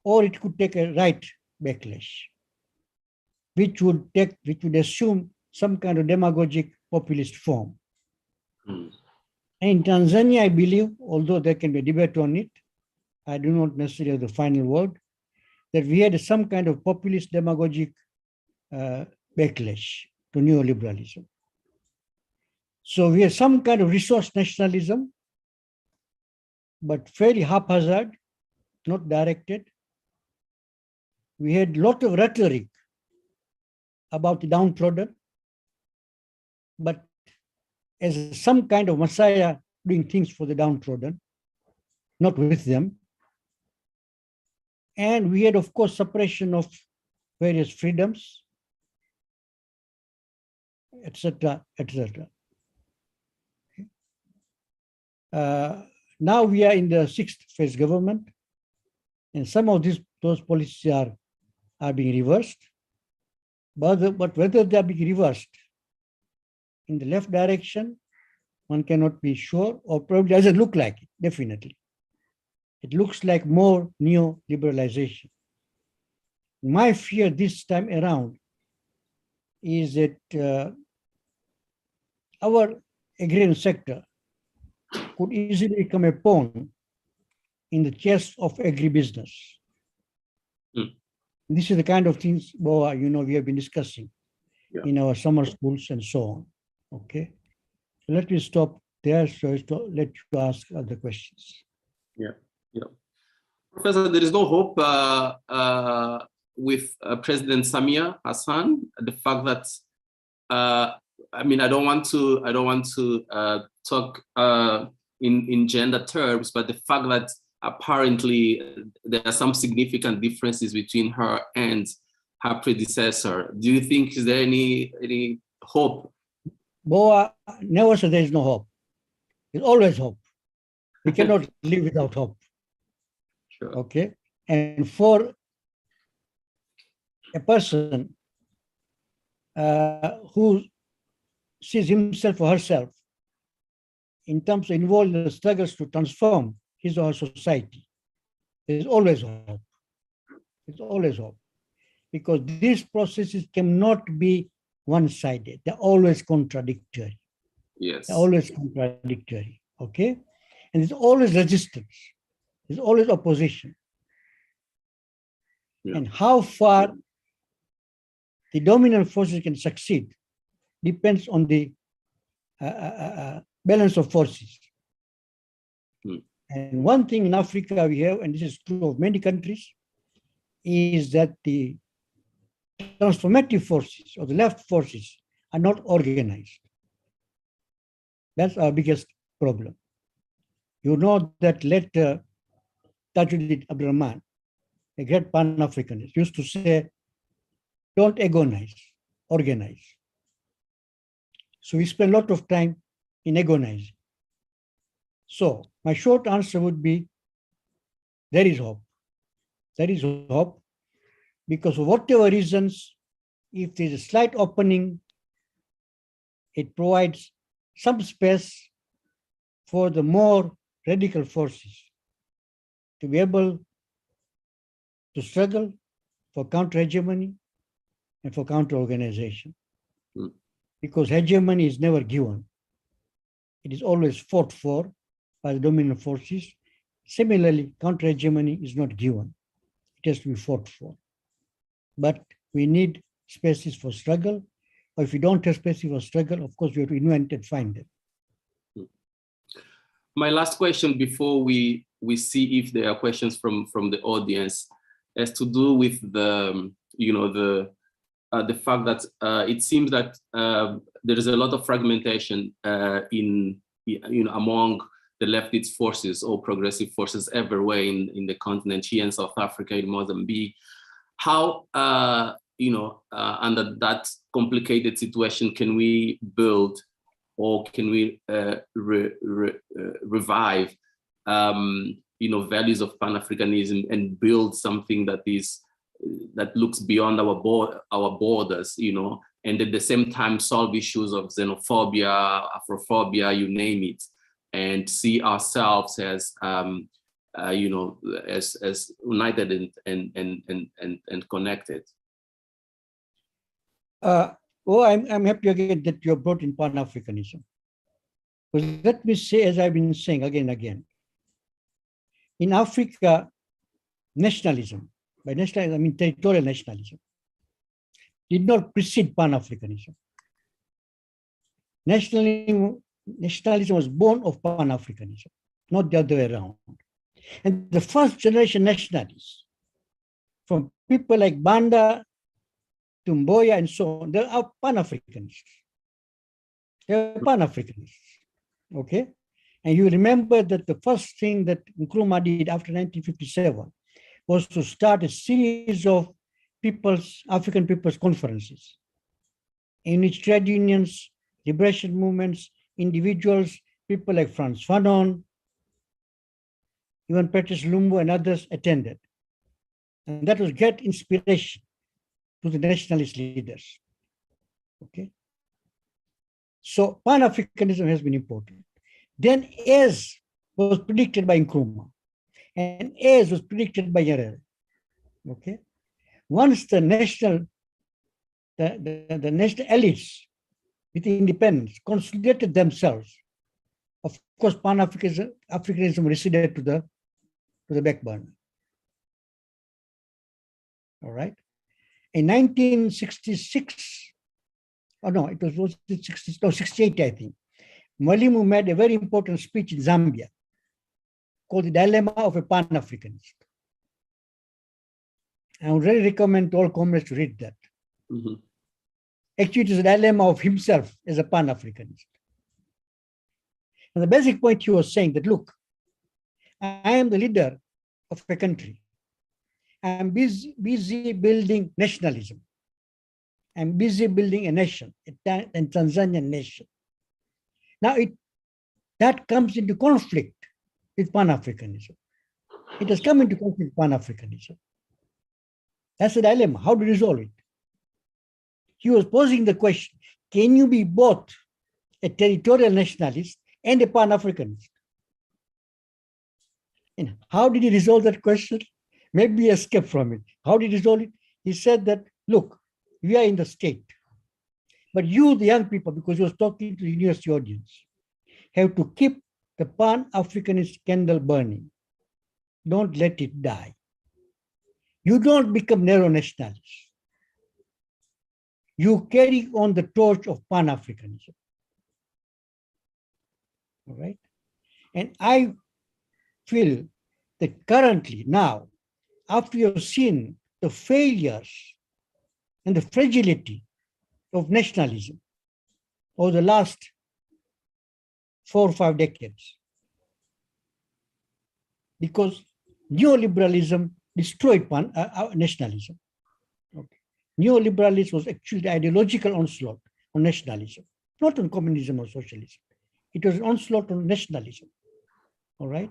or it could take a right backlash, which would assume some kind of demagogic populist form. And in Tanzania, I believe, although there can be a debate on it, I do not necessarily have the final word, that we had some kind of populist demagogic backlash to neoliberalism. So we had some kind of resource nationalism, but fairly haphazard, not directed. We had a lot of rhetoric about the downtrodden, but as some kind of messiah doing things for the downtrodden, not with them. And we had, of course, suppression of various freedoms, etc., etc. Now we are in the sixth phase government, and some of those policies are being reversed. But whether they are being reversed in the left direction, one cannot be sure, or probably doesn't look like it, definitely. It looks like more neoliberalization. My fear this time around is that our agrarian sector could easily become a pawn in the chess of agribusiness. This is the kind of things, we have been discussing in our summer schools and so on. Okay. So let me stop there so as to let you ask other questions. Yeah. Professor, there is no hope with President Samia Hassan. The fact that I mean, I don't want to talk in gender terms, but the fact that apparently there are some significant differences between her and her predecessor. Do you think is there any hope? Boa never said there is no hope. There's always hope. We cannot live without hope. Sure. Okay, and for a person who sees himself or herself in terms of involved in the struggles to transform his or her society, there is always hope. There's always hope. Because these processes cannot be one-sided. They're always contradictory. Yes. They're always contradictory, okay? And there's always resistance. There's always opposition. Yeah. And how far the dominant forces can succeed depends on the balance of forces. And one thing in Africa we have, and this is true of many countries, is that the transformative forces or the left forces are not organized. That's our biggest problem. You know that later Tajuddin Abdul Rahman, a great Pan-Africanist, used to say, don't agonize, organize. So we spend a lot of time in agonizing. So my short answer would be, there is hope. There is hope because for whatever reasons, if there's a slight opening, it provides some space for the more radical forces to be able to struggle for counter-hegemony and for counter-organization. Because hegemony is never given. It is always fought for by the dominant forces. Similarly, counter-hegemony is not given. It has to be fought for. But we need spaces for struggle. Or if we don't have spaces for struggle, of course, we have to invent and find them. My last question before we see if there are questions from the audience has to do with the fact that it seems that there is a lot of fragmentation among the leftist forces or progressive forces everywhere in the continent, here in South Africa, in Mozambique. How under that complicated situation can we build or can we revive values of Pan-Africanism and build something that looks beyond our borders, and at the same time solve issues of xenophobia, Afrophobia, you name it, and see ourselves as as united and connected. I'm happy again that you brought in Pan-Africanism. Because let me say, as I've been saying again and again, in Africa, nationalism, by nationalism I mean territorial nationalism, did not precede Pan-Africanism. Nationalism was born of Pan-Africanism, not the other way around. And the first generation nationalists, from people like Banda to Mboya and so on, they are Pan-Africanists. They are Pan-Africanists, okay? And you remember that the first thing that Nkrumah did after 1957 was to start a series of African people's conferences in which trade unions, liberation movements, individuals, people like Frantz Fanon, even Patrice Lumumba and others attended. And that was great inspiration to the nationalist leaders, okay? So Pan-Africanism has been important. Then as was predicted by Nkrumah, and as was predicted by Nyerere, okay? Once the national elites with independence consolidated themselves, of course, Pan-Africanism receded to the back burner. All right. In 1966, it was 68, I think, Mwalimu made a very important speech in Zambia called The Dilemma of a Pan-Africanist. I would really recommend to all comrades to read that. Mm-hmm. Actually, it is a dilemma of himself as a Pan-Africanist. And the basic point he was saying that, look, I am the leader of a country. I'm busy building nationalism. I'm busy building a nation, a Tanzanian nation. Now, that comes into conflict with Pan-Africanism. It has come into conflict with Pan-Africanism. That's the dilemma. How to resolve it? He was posing the question, can you be both a territorial nationalist and a Pan-Africanist? And how did he resolve that question? Maybe he escaped from it. How did he resolve it? He said that, look, we are in the state, but you, the young people, because he was talking to the university audience, have to keep the Pan-Africanist candle burning. Don't let it die. You don't become narrow nationalists. You carry on the torch of Pan-Africanism. All right? And I feel that currently now, after you've seen the failures and the fragility of nationalism over the last 4 or 5 decades, because neoliberalism destroyed nationalism. Okay. Neoliberalism was actually the ideological onslaught on nationalism, not on communism or socialism. It was an onslaught on nationalism. All right.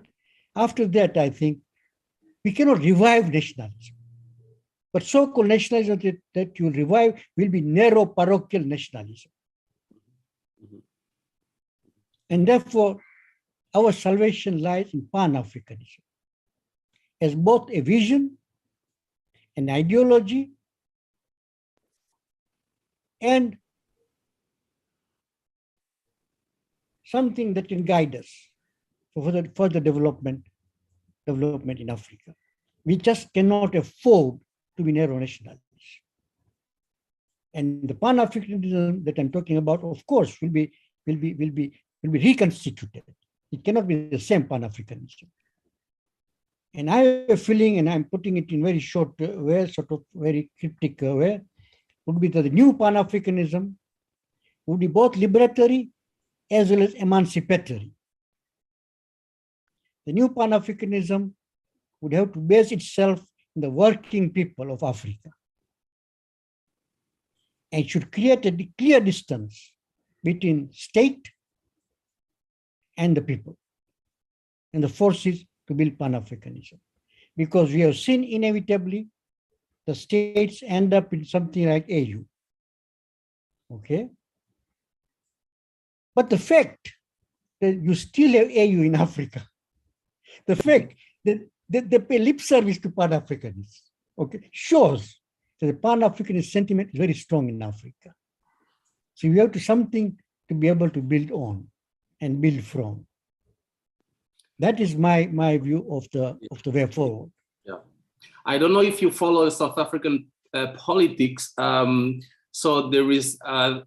After that, I think we cannot revive nationalism. But so-called nationalism that you revive will be narrow parochial nationalism. And therefore, our salvation lies in Pan-Africanism as both a vision, an ideology, and something that can guide us for further development in Africa. We just cannot afford to be narrow nationalists. And the Pan-Africanism that I'm talking about, of course, will be reconstituted. It cannot be the same Pan-Africanism. And I have a feeling, and I'm putting it in very short way, sort of very cryptic way, would be that the new Pan-Africanism would be both liberatory as well as emancipatory. The new Pan-Africanism would have to base itself in the working people of Africa. And should create a clear distance between state and the people and the forces to build Pan-Africanism. Because we have seen inevitably the states end up in something like AU. Okay? But the fact that you still have AU in Africa, the fact that they pay lip service to Pan-Africanists, okay, shows that the Pan-Africanist sentiment is very strong in Africa. So we have something to be able to build on and build from. That is my view of the way forward. Yeah, I don't know if you follow South African politics. So there is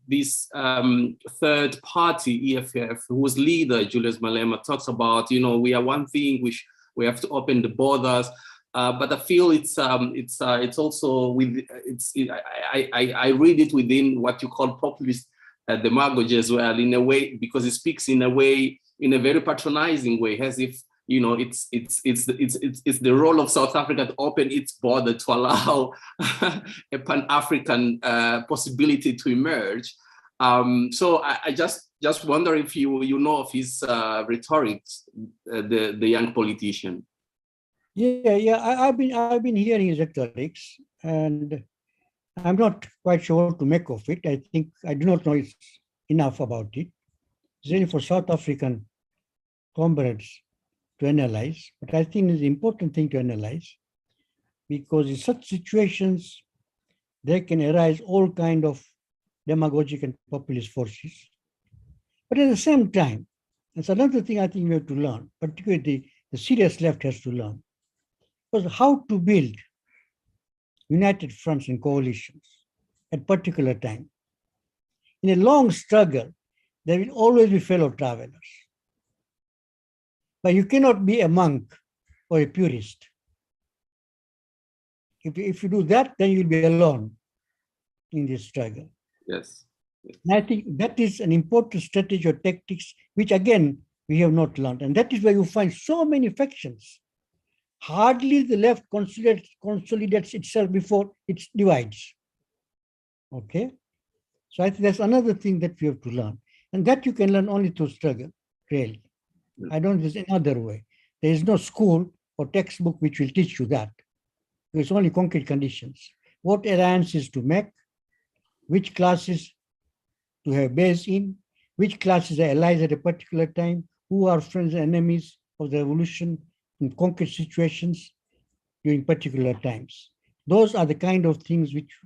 this third party, EFF, whose leader Julius Malema talks about. We are one thing, which we have to open the borders. But I feel it's also with I read it within what you call populist demagogy as well, in a way, because it speaks in a very patronizing way, as if it's the role of South Africa to open its border to allow a Pan-African possibility to emerge. So I just wonder if you know of his rhetorics, the young politician. Yeah. I've been hearing his rhetorics, and I'm not quite sure what to make of it. I think I do not know enough about it. It's really for South African comrades to analyze, but I think it's an important thing to analyze, because in such situations, there can arise all kind of demagogic and populist forces. But at the same time, it's another thing I think we have to learn, particularly the serious left has to learn, was how to build united fronts and coalitions at particular time. In a long struggle there will always be fellow travelers. But you cannot be a monk or a purist. If you do that, then you'll be alone in this struggle. Yes. And I think that is an important strategy or tactics, which again, we have not learned. And that is why you find so many factions. Hardly the left consolidates itself before it divides. Okay? So I think that's another thing that we have to learn. And that you can learn only through struggle, really. I don't think there's another way. There is no school or textbook which will teach you that. It's only concrete conditions. What alliances to make, which classes to have base in, which classes are allies at a particular time, who are friends and enemies of the revolution in concrete situations during particular times. Those are the kind of things which,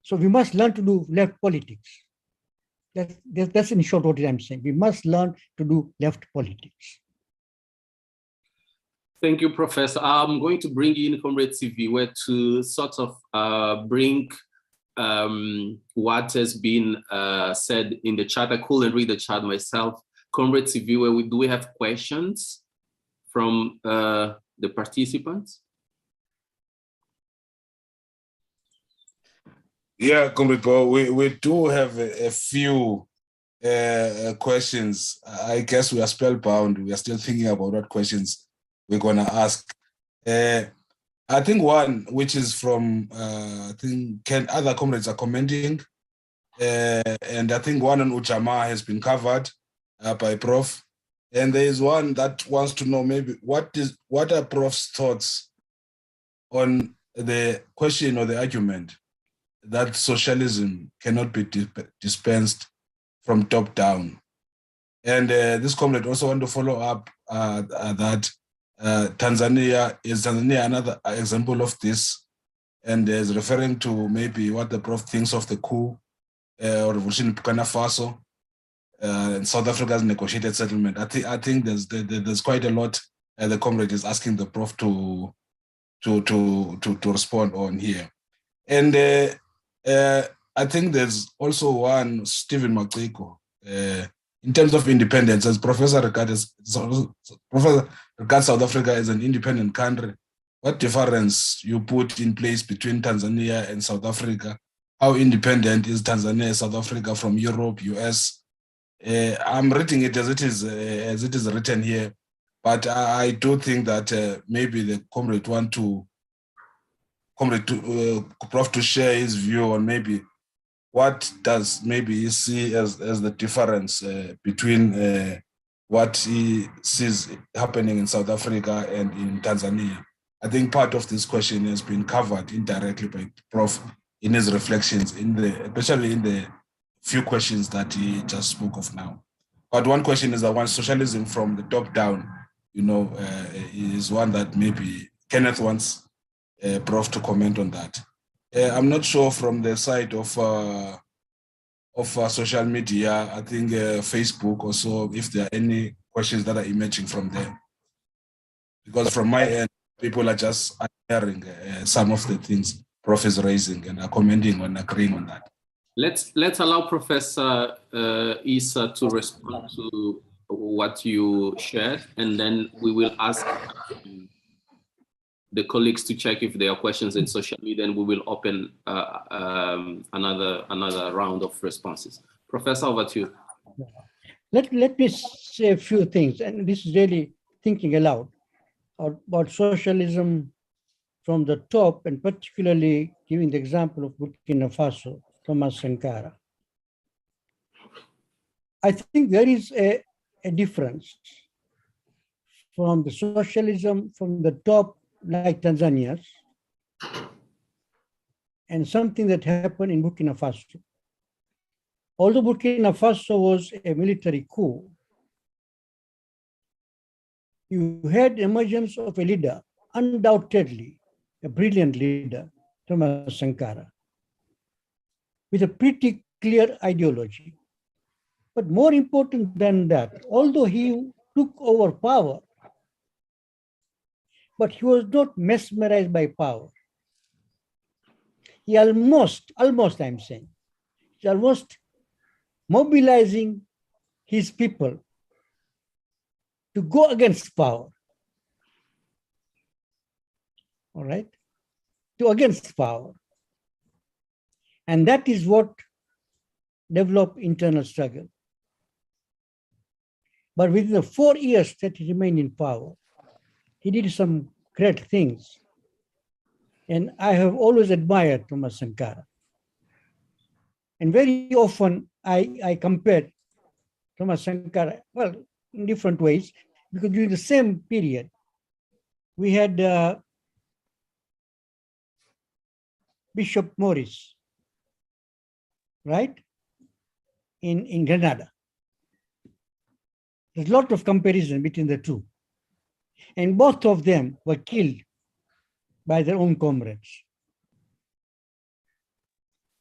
so we must learn to do left politics. That's in short what I'm saying. We must learn to do left politics. Thank you, Professor. I'm going to bring in Comrade Siviwe to sort of bring what has been said in the chat. I couldn't read the chat myself. Comrade Siviwe, do we have questions from the participants? Yeah, Comrade Paul, we do have a few questions. I guess we are spellbound. We are still thinking about what questions we're going to ask. I think one, which is from, I think other comrades are commenting, and I think one on Ujamaa has been covered by Prof. And there is one that wants to know maybe what are Prof's thoughts on the question or the argument that socialism cannot be dispensed from top down. And this comrade also want to follow up that Tanzania is another example of this, and is referring to maybe what the Prof thinks of the coup or revolution in Burkina Faso and South Africa's negotiated settlement. I think there's quite a lot the comrade is asking the Prof to respond on here. And I think there's also one, Stephen Makiko, in terms of independence, as Professor regards South Africa as an independent country. What difference you put in place between Tanzania and South Africa? How independent is Tanzania and South Africa from Europe, US? I'm reading it as it is written here, but I do think that maybe the comrade Prof to share his view on maybe what does maybe he see as the difference between what he sees happening in South Africa and in Tanzania. I think part of this question has been covered indirectly by Prof in his reflections, especially in the few questions that he just spoke of now. But one question is that one, socialism from the top down, is one that maybe Kenneth wants Prof to comment on that. I'm not sure from the side of social media, I think Facebook or so, if there are any questions that are emerging from there. Because from my end, people are just hearing some of the things Prof is raising and are commenting on, agreeing on that. Let's allow Professor Issa to respond to what you shared, and then we will ask the colleagues to check if there are questions in social media, and we will open another round of responses. Professor, over to you. Let me say a few things, and this is really thinking aloud about socialism from the top, and particularly giving the example of Burkina Faso, Thomas Sankara. I think there is a difference from the socialism from the top, like Tanzania's, and something that happened in Burkina Faso. Although Burkina Faso was a military coup, you had emergence of a leader, undoubtedly a brilliant leader, Thomas Sankara, with a pretty clear ideology. But more important than that, although he took over power, but he was not mesmerized by power. He almost I'm saying, he almost mobilizing his people to go against power. All right? To against power. And that is what developed internal struggle. But within the 4 years that he remained in power, he did some great things. And I have always admired Thomas Sankara. And very often I compared Thomas Sankara, well, in different ways, because during the same period, we had Bishop Morris, right, in Grenada. There's a lot of comparison between the two. And both of them were killed by their own comrades.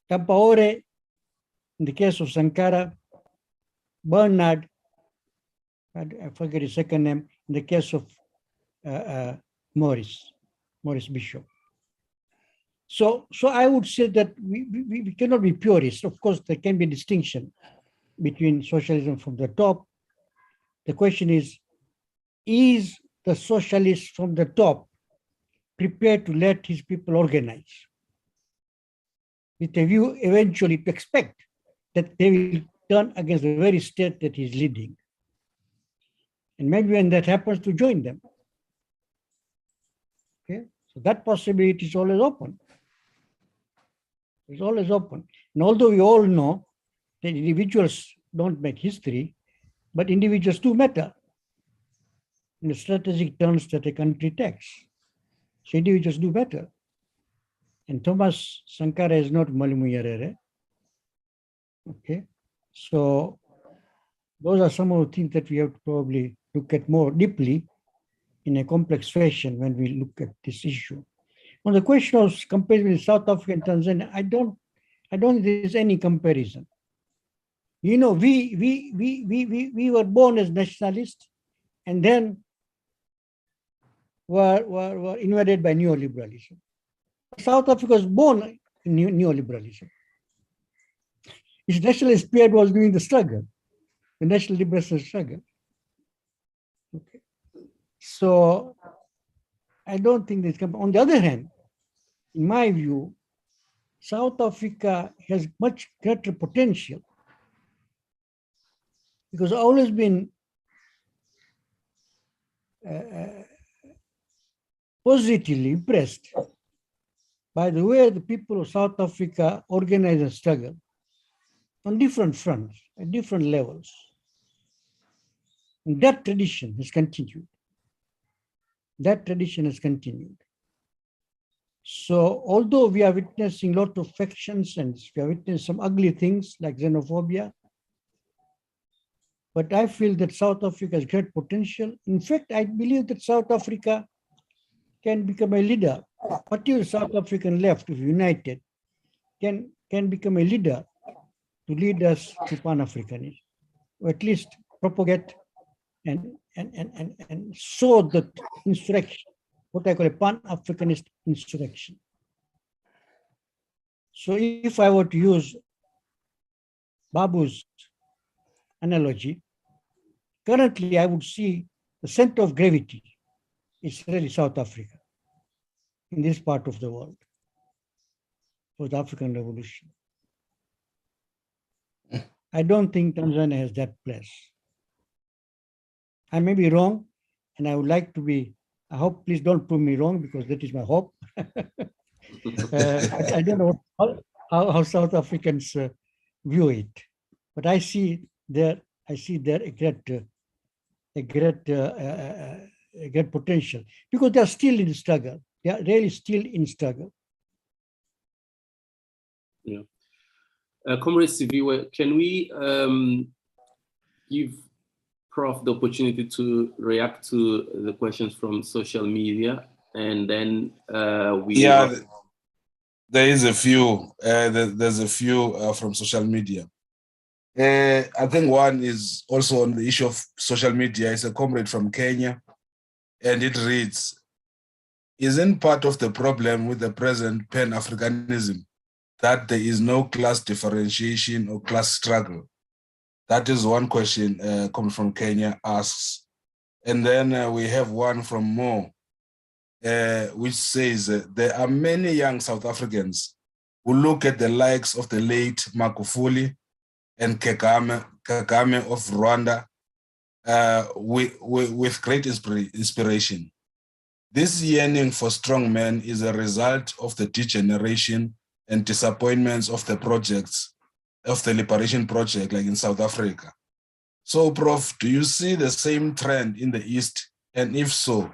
Tampaore, in the case of Sankara, Bernard, I forget his second name, in the case of Morris Bishop. So I would say that we cannot be purists. Of course, there can be a distinction between socialism from the top. The question is the socialist from the top prepared to let his people organize with a view eventually to expect that they will turn against the very state that he's leading? And maybe when that happens, to join them. Okay, so that possibility is always open. It's always open. And although we all know that individuals don't make history, but individuals do matter in the strategic turns that a country takes. So individuals do matter. And Thomas Sankara is not Malimu Nyerere. Okay, so those are some of the things that we have to probably look at more deeply in a complex fashion when we look at this issue. On the question of comparison with South Africa and Tanzania, I don't think there's any comparison. You know, we were born as nationalists and then were invaded by neoliberalism. South Africa was born in neoliberalism. Its nationalist period was during the struggle, the national liberation struggle. Okay. So I don't think this comes. On the other hand, in my view, South Africa has much greater potential because I've always been positively impressed by the way the people of South Africa organize and struggle on different fronts, at different levels. And that tradition has continued. That tradition has continued. So although we are witnessing a lot of factions and we are witnessing some ugly things like xenophobia, but I feel that South Africa has great potential. In fact, I believe that South Africa can become a leader, particularly South African left, if united, can become a leader to lead us to Pan-Africanism, or at least propagate and sow the insurrection, what I call a Pan-Africanist insurrection. So if I were to use Babu's analogy, currently I would see the center of gravity is really South Africa in this part of the world for the African Revolution. I don't think Tanzania has that place. I may be wrong, and I would like to be, I hope, please don't prove me wrong, because that is my hope. I don't know how South Africans view it, but I see there a great potential, because they are still in struggle. They are really still in struggle. Yeah. Comrade Siviwe, can we give Prof the opportunity to react to the questions from social media, and then there is a few. There's a few from social media. I think one is also on the issue of social media. It's a comrade from Kenya, and it reads, "Isn't part of the problem with the present Pan-Africanism that there is no class differentiation or class struggle, That is one question coming from Kenya asks. And then we have one from Mo, which says, there are many young South Africans who look at the likes of the late Magufuli and Kagame of Rwanda with great inspiration. This yearning for strong men is a result of the degeneration and disappointments of the projects, of the liberation project, like in South Africa. So, Prof, do you see the same trend in the East? And if so,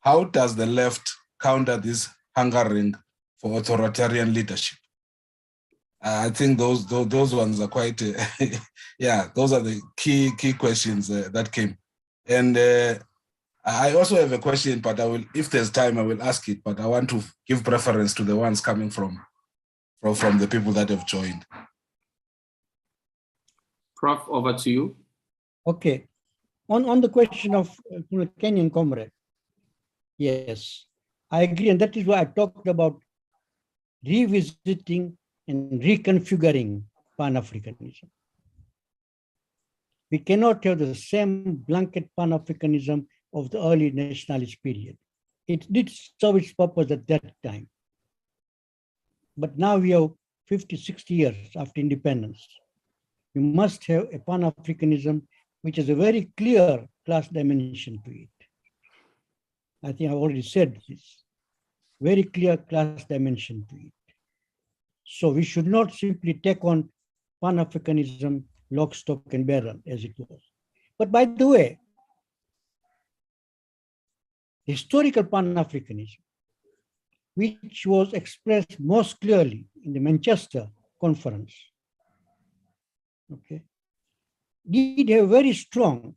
how does the left counter this hungering for authoritarian leadership? I think those ones are quite, yeah, those are the key questions that came. And I also have a question, but I will, if there's time, I will ask it, but I want to give preference to the ones coming from the people that have joined. Prof, over to you. Okay. On the question of Kenyan comrade, yes, I agree. And that is why I talked about revisiting and reconfiguring Pan-Africanism. We cannot have the same blanket Pan-Africanism of the early nationalist period. It did serve its purpose at that time. But now we have 50, 60 years after independence. We must have a Pan-Africanism which has a very clear class dimension to it. I think I've already said this. Very clear class dimension to it. So we should not simply take on Pan-Africanism lock, stock, and barrel as it was. But by the way, historical Pan-Africanism, which was expressed most clearly in the Manchester Conference, okay, did have a very strong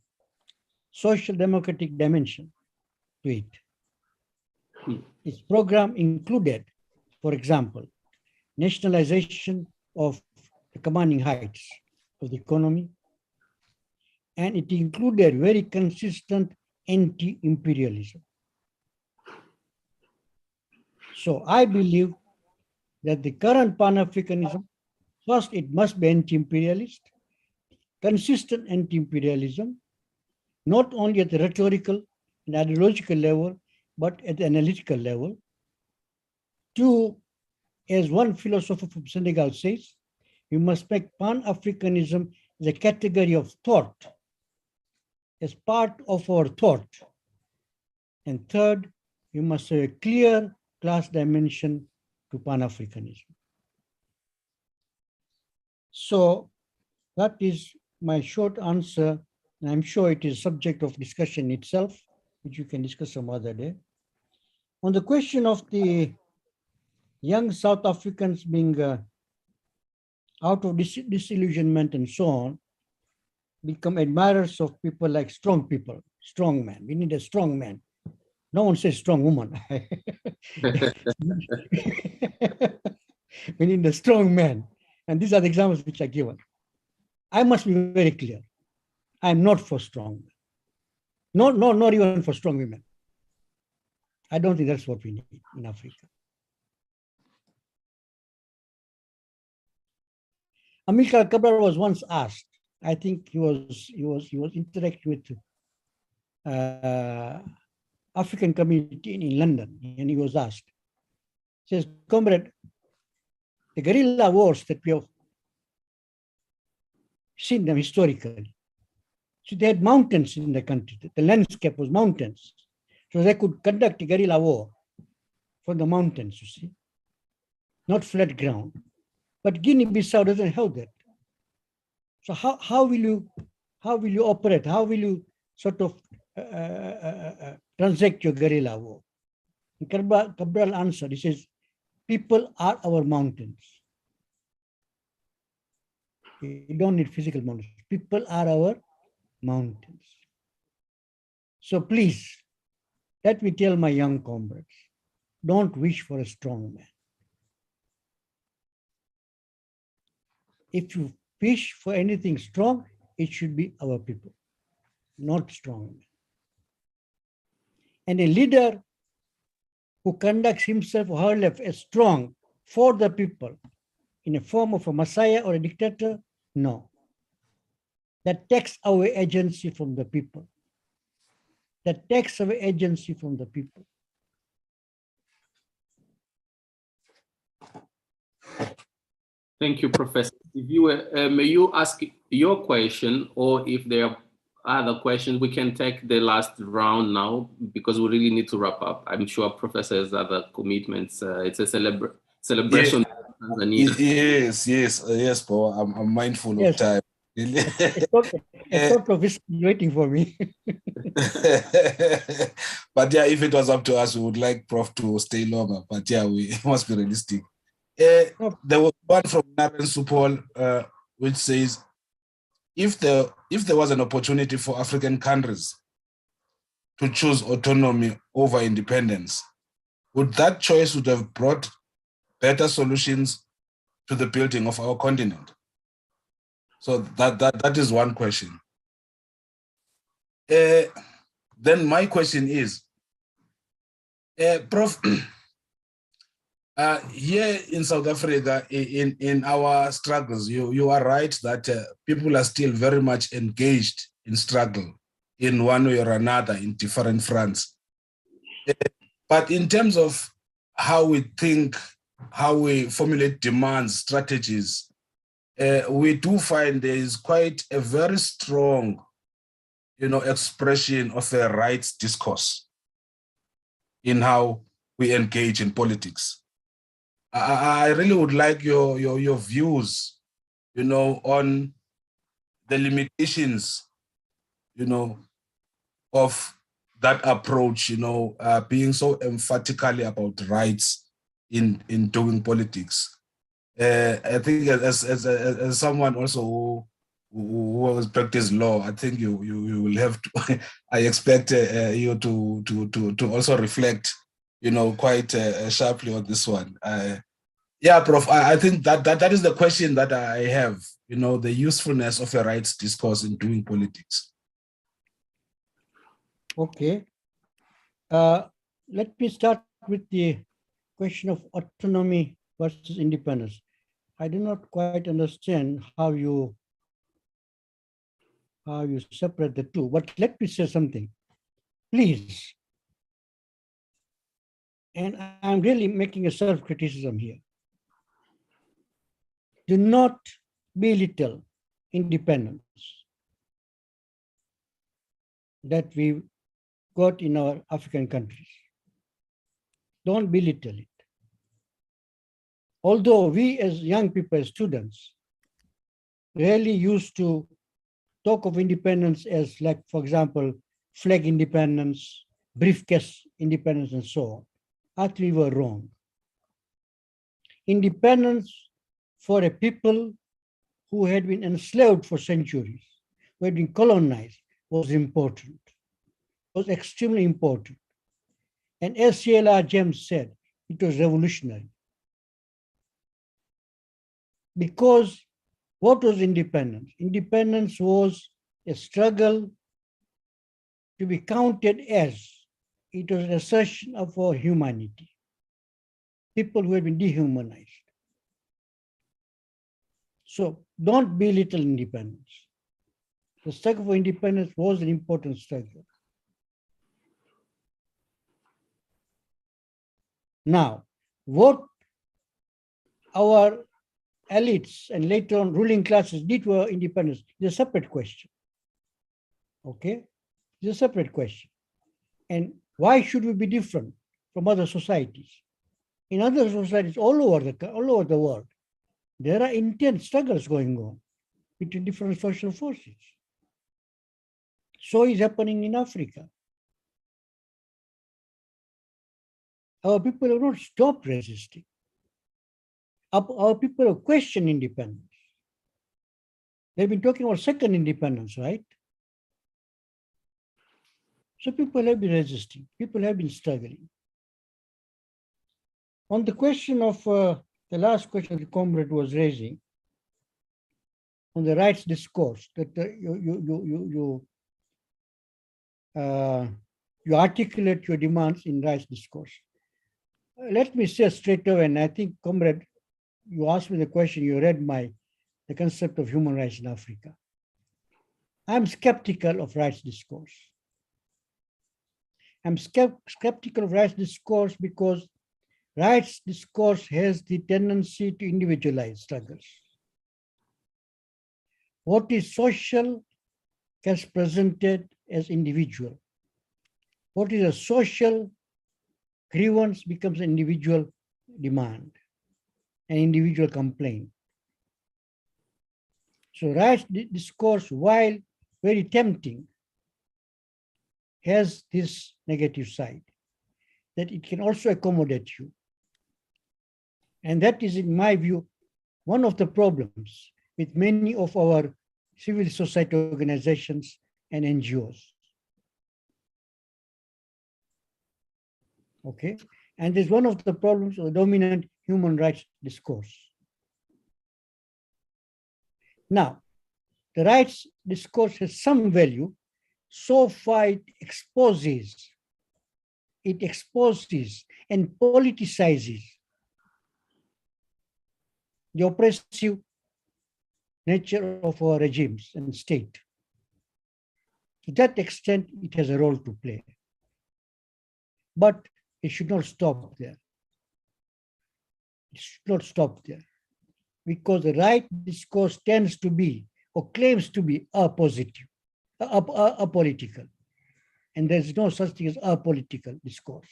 social democratic dimension to it. Its program included, for example, nationalization of the commanding heights of the economy, and it included very consistent anti-imperialism. So I believe that the current Pan-Africanism, first it must be anti-imperialist, consistent anti-imperialism, not only at the rhetorical and ideological level, but at the analytical level. Two, as one philosopher from Senegal says, we must make Pan-Africanism as a category of thought, as part of our thought. And third, we must have a clear class dimension to Pan-Africanism. So that is my short answer. And I'm sure it is subject of discussion itself, which you can discuss some other day. On the question of the young South Africans being out of disillusionment and so on, become admirers of people like strong people, strong men. We need a strong man. No one says strong woman. We need a strong man. And these are the examples which are given. I must be very clear. I'm not for strong men. Not even for strong women. I don't think that's what we need in Africa. Amilcar Cabral was once asked, I think he was interacting with African community in London, and he was asked, he says, comrade, the guerrilla wars that we have seen them historically, so they had mountains in the country, the landscape was mountains, so they could conduct a guerrilla war from the mountains, you see, not flat ground. But Guinea-Bissau doesn't have that. So how will you operate? How will you sort of transact your guerrilla war? And Cabral answered, he says, people are our mountains. You don't need physical mountains. People are our mountains. So please, let me tell my young comrades, don't wish for a strong man. If you wish for anything strong, it should be our people, not strong men. And a leader who conducts himself or herself as strong for the people in a form of a messiah or a dictator, no. that takes away agency from the people. That takes away agency from the people. Thank you, Professor. If you may you ask your question, or if there are other questions, we can take the last round now because we really need to wrap up. I'm sure Professor has other commitments. It's a celebration. Yeah. Yes, Paul. I'm mindful of time. A sort of is waiting for me. But yeah, if it was up to us, we would like Prof to stay longer. But yeah, we must be realistic. There was one from Naren Supol, which says, if there was an opportunity for African countries to choose autonomy over independence, would that choice would have brought better solutions to the building of our continent? So that is one question. Then my question is, Prof, here in South Africa, in our struggles, you are right that people are still very much engaged in struggle in one way or another in different fronts. But in terms of how we think, how we formulate demands, strategies, we do find there is quite a very strong, expression of a rights discourse in how we engage in politics. I really would like your views, on the limitations, of that approach, being so emphatically about rights in doing politics. I think as someone also who has practiced law, I think you will have to. I expect you to also reflect, quite sharply on this one. Yeah, Prof. I think that is the question that I have. The usefulness of a rights discourse in doing politics. Okay. Let me start with the question of autonomy versus independence. I do not quite understand how you separate the two, but let me say something, please. And I'm really making a self-criticism here. Do not belittle independence that we got in our African countries. Don't belittle it. Although we as young people, as students, really used to talk of independence as, like, for example, flag independence, briefcase independence, and so on. Actually, we were wrong. Independence for a people who had been enslaved for centuries, who had been colonized, was important, was extremely important. And as C.L.R. James said, it was revolutionary. Because what was independence? Independence was a struggle to be counted as, it was an assertion of our humanity. People who had been dehumanized. So don't belittle independence. The struggle for independence was an important struggle. Now, what our elites and later on ruling classes did for independence is a separate question. Okay? It's a separate question. And why should we be different from other societies? In other societies all over the world, there are intense struggles going on between different social forces. So is happening in Africa. Our people have not stopped resisting. Our people have questioned independence. They've been talking about second independence, right? So people have been resisting. People have been struggling. On the question of the last question the comrade was raising, on the rights discourse, that you articulate your demands in rights discourse. Let me say straight away, and I think, comrade, you asked me the question, you read the concept of human rights in Africa. I'm skeptical of rights discourse. I'm skeptical of rights discourse because rights discourse has the tendency to individualize struggles. What is social gets presented as individual. What is a social grievance becomes an individual demand, an individual complaint. So rights discourse, while very tempting, has this negative side, that it can also accommodate you. And that is, in my view, one of the problems with many of our civil society organizations and NGOs. Okay, and it's one of the problems of the dominant human rights discourse. Now, the rights discourse has some value so far it exposes and politicizes the oppressive nature of our regimes and state. To that extent, it has a role to play. But it should not stop there. It should not stop there. Because the right discourse tends to be, or claims to be, apolitical. And there's no such thing as apolitical discourse.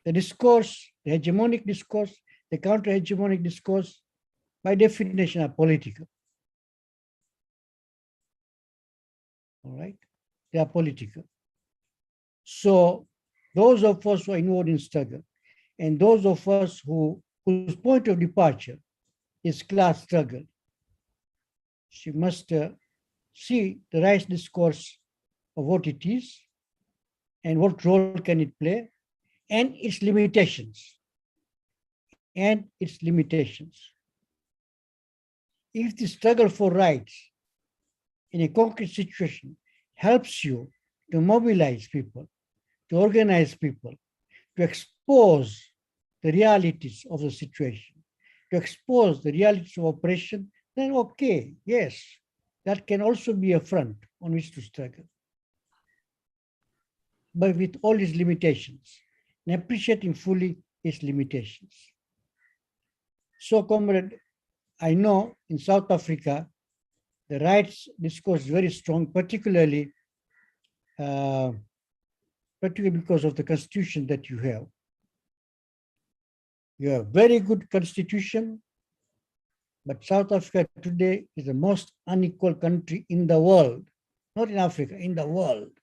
The discourse, the hegemonic discourse, the counter-hegemonic discourse, by definition, are political. All right? They are political. So those of us who are involved in struggle, and those of us whose point of departure is class struggle, she must see the rights discourse of what it is and what role can it play and its limitations. And its limitations. If the struggle for rights in a concrete situation helps you to mobilize people, to organize people, to expose the realities of the situation, to expose the realities of oppression, then okay, yes, that can also be a front on which to struggle. But with all its limitations, and appreciating fully its limitations. So, comrade, I know in South Africa, the rights discourse is very strong, particularly because of the constitution that you have. You have a very good constitution, but South Africa today is the most unequal country in the world, not in Africa, in the world,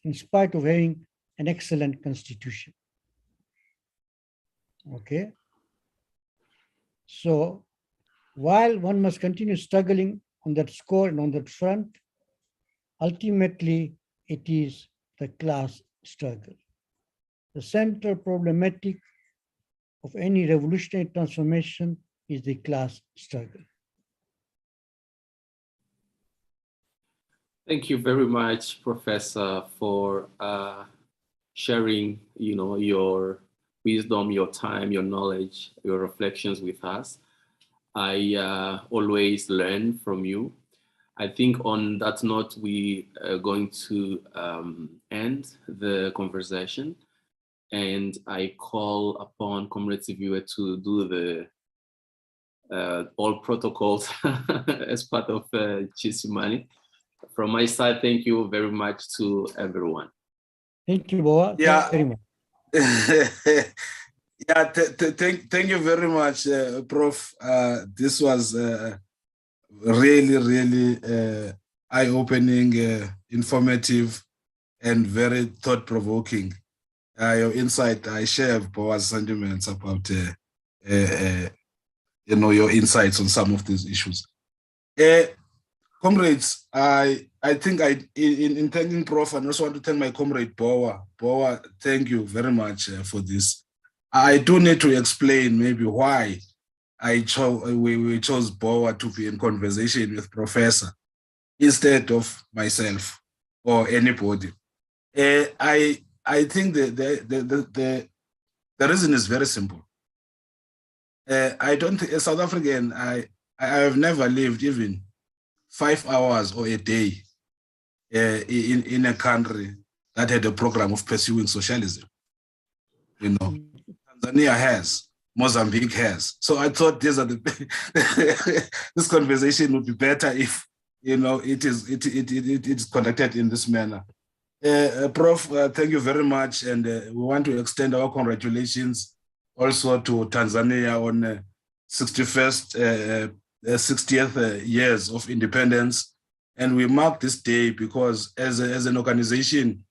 in spite of having an excellent constitution. Okay? So, while one must continue struggling on that score and on that front, ultimately it is the class struggle. The central problematic of any revolutionary transformation is the class struggle. Thank you very much, Professor, for sharing, your wisdom, your time, your knowledge, your reflections with us. I always learn from you. I think on that note, we are going to end the conversation, and I call upon Comrade Siviwe to do the all protocols as part of Tshisimani. From my side, thank you very much to everyone. Thank you, Boa. Yeah. Very much. Yeah, thank you very much, Prof. This was really, really eye-opening, informative, and very thought-provoking. Your insight, I share Boa's sentiments about your insights on some of these issues. Comrades, I think in thanking Prof, I also want to thank my comrade Boa. Boa, thank you very much for this. I do need to explain maybe why we chose Boa to be in conversation with Professor instead of myself or anybody. I think the reason is very simple. I don't think, as South African, I have never lived even 5 hours or a day in a country that had a program of pursuing socialism. You know, Tanzania has, Mozambique has. So I thought these are the this conversation would be better if, you know, it is conducted in this manner. Prof, thank you very much, and we want to extend our congratulations also to Tanzania on 60th years of independence. And we mark this day because as an organization,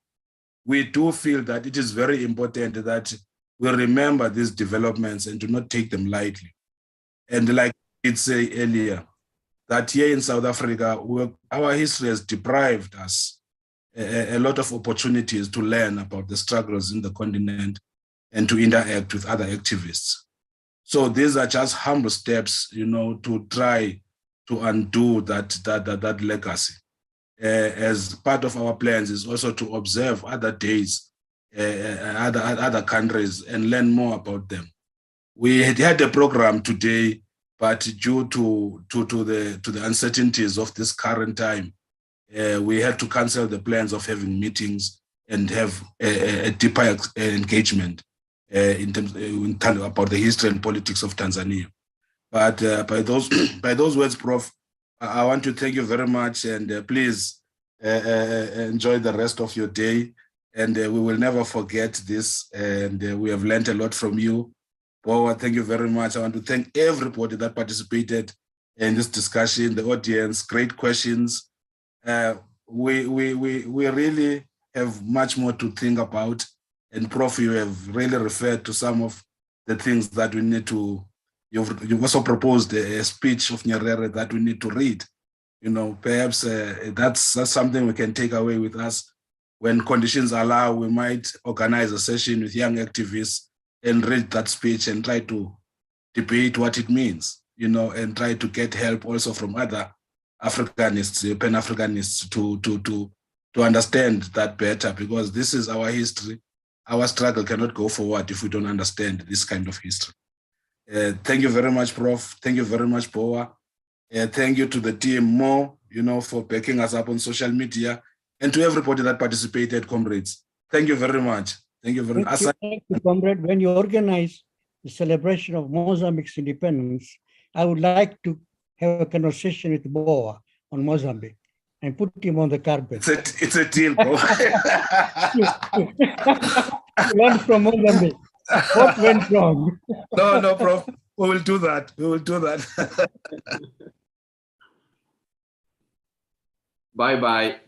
we do feel that it is very important that we remember these developments and do not take them lightly. And like I did say earlier, that here in South Africa, our history has deprived us a lot of opportunities to learn about the struggles in the continent and to interact with other activists. So these are just humble steps, you know, to try to undo that legacy. As part of our plans is also to observe other days, other countries, and learn more about them. We had a program today, but due to the uncertainties of this current time, we had to cancel the plans of having meetings and have a deeper engagement in terms about the history and politics of Tanzania. But by those words, Prof, I want to thank you very much, and please enjoy the rest of your day. And we will never forget this, and we have learned a lot from you. Boa, thank you very much. I want to thank everybody that participated in this discussion, the audience, great questions. We really have much more to think about. And Prof, you have really referred to some of the things that we need to, you've also proposed a speech of Nyerere that we need to read. You know, perhaps that's something we can take away with us. When conditions allow, we might organize a session with young activists and read that speech and try to debate what it means, you know, and try to get help also from other Africanists, Pan-Africanists to understand that better, because this is our history. Our struggle cannot go forward if we don't understand this kind of history. Thank you very much, Prof. Thank you very much, Boa. Thank you to the team more, you know, for backing us up on social media, and to everybody that participated, comrades. Thank you very much. Thank you very much. Thank you, comrade. When you organize the celebration of Mozambique's independence, I would like to have a conversation with Boa on Mozambique and put him on the carpet. It's a deal, bro. Learn from Mozambique. What went wrong? No, Prof. We will do that. We will do that. Bye-bye.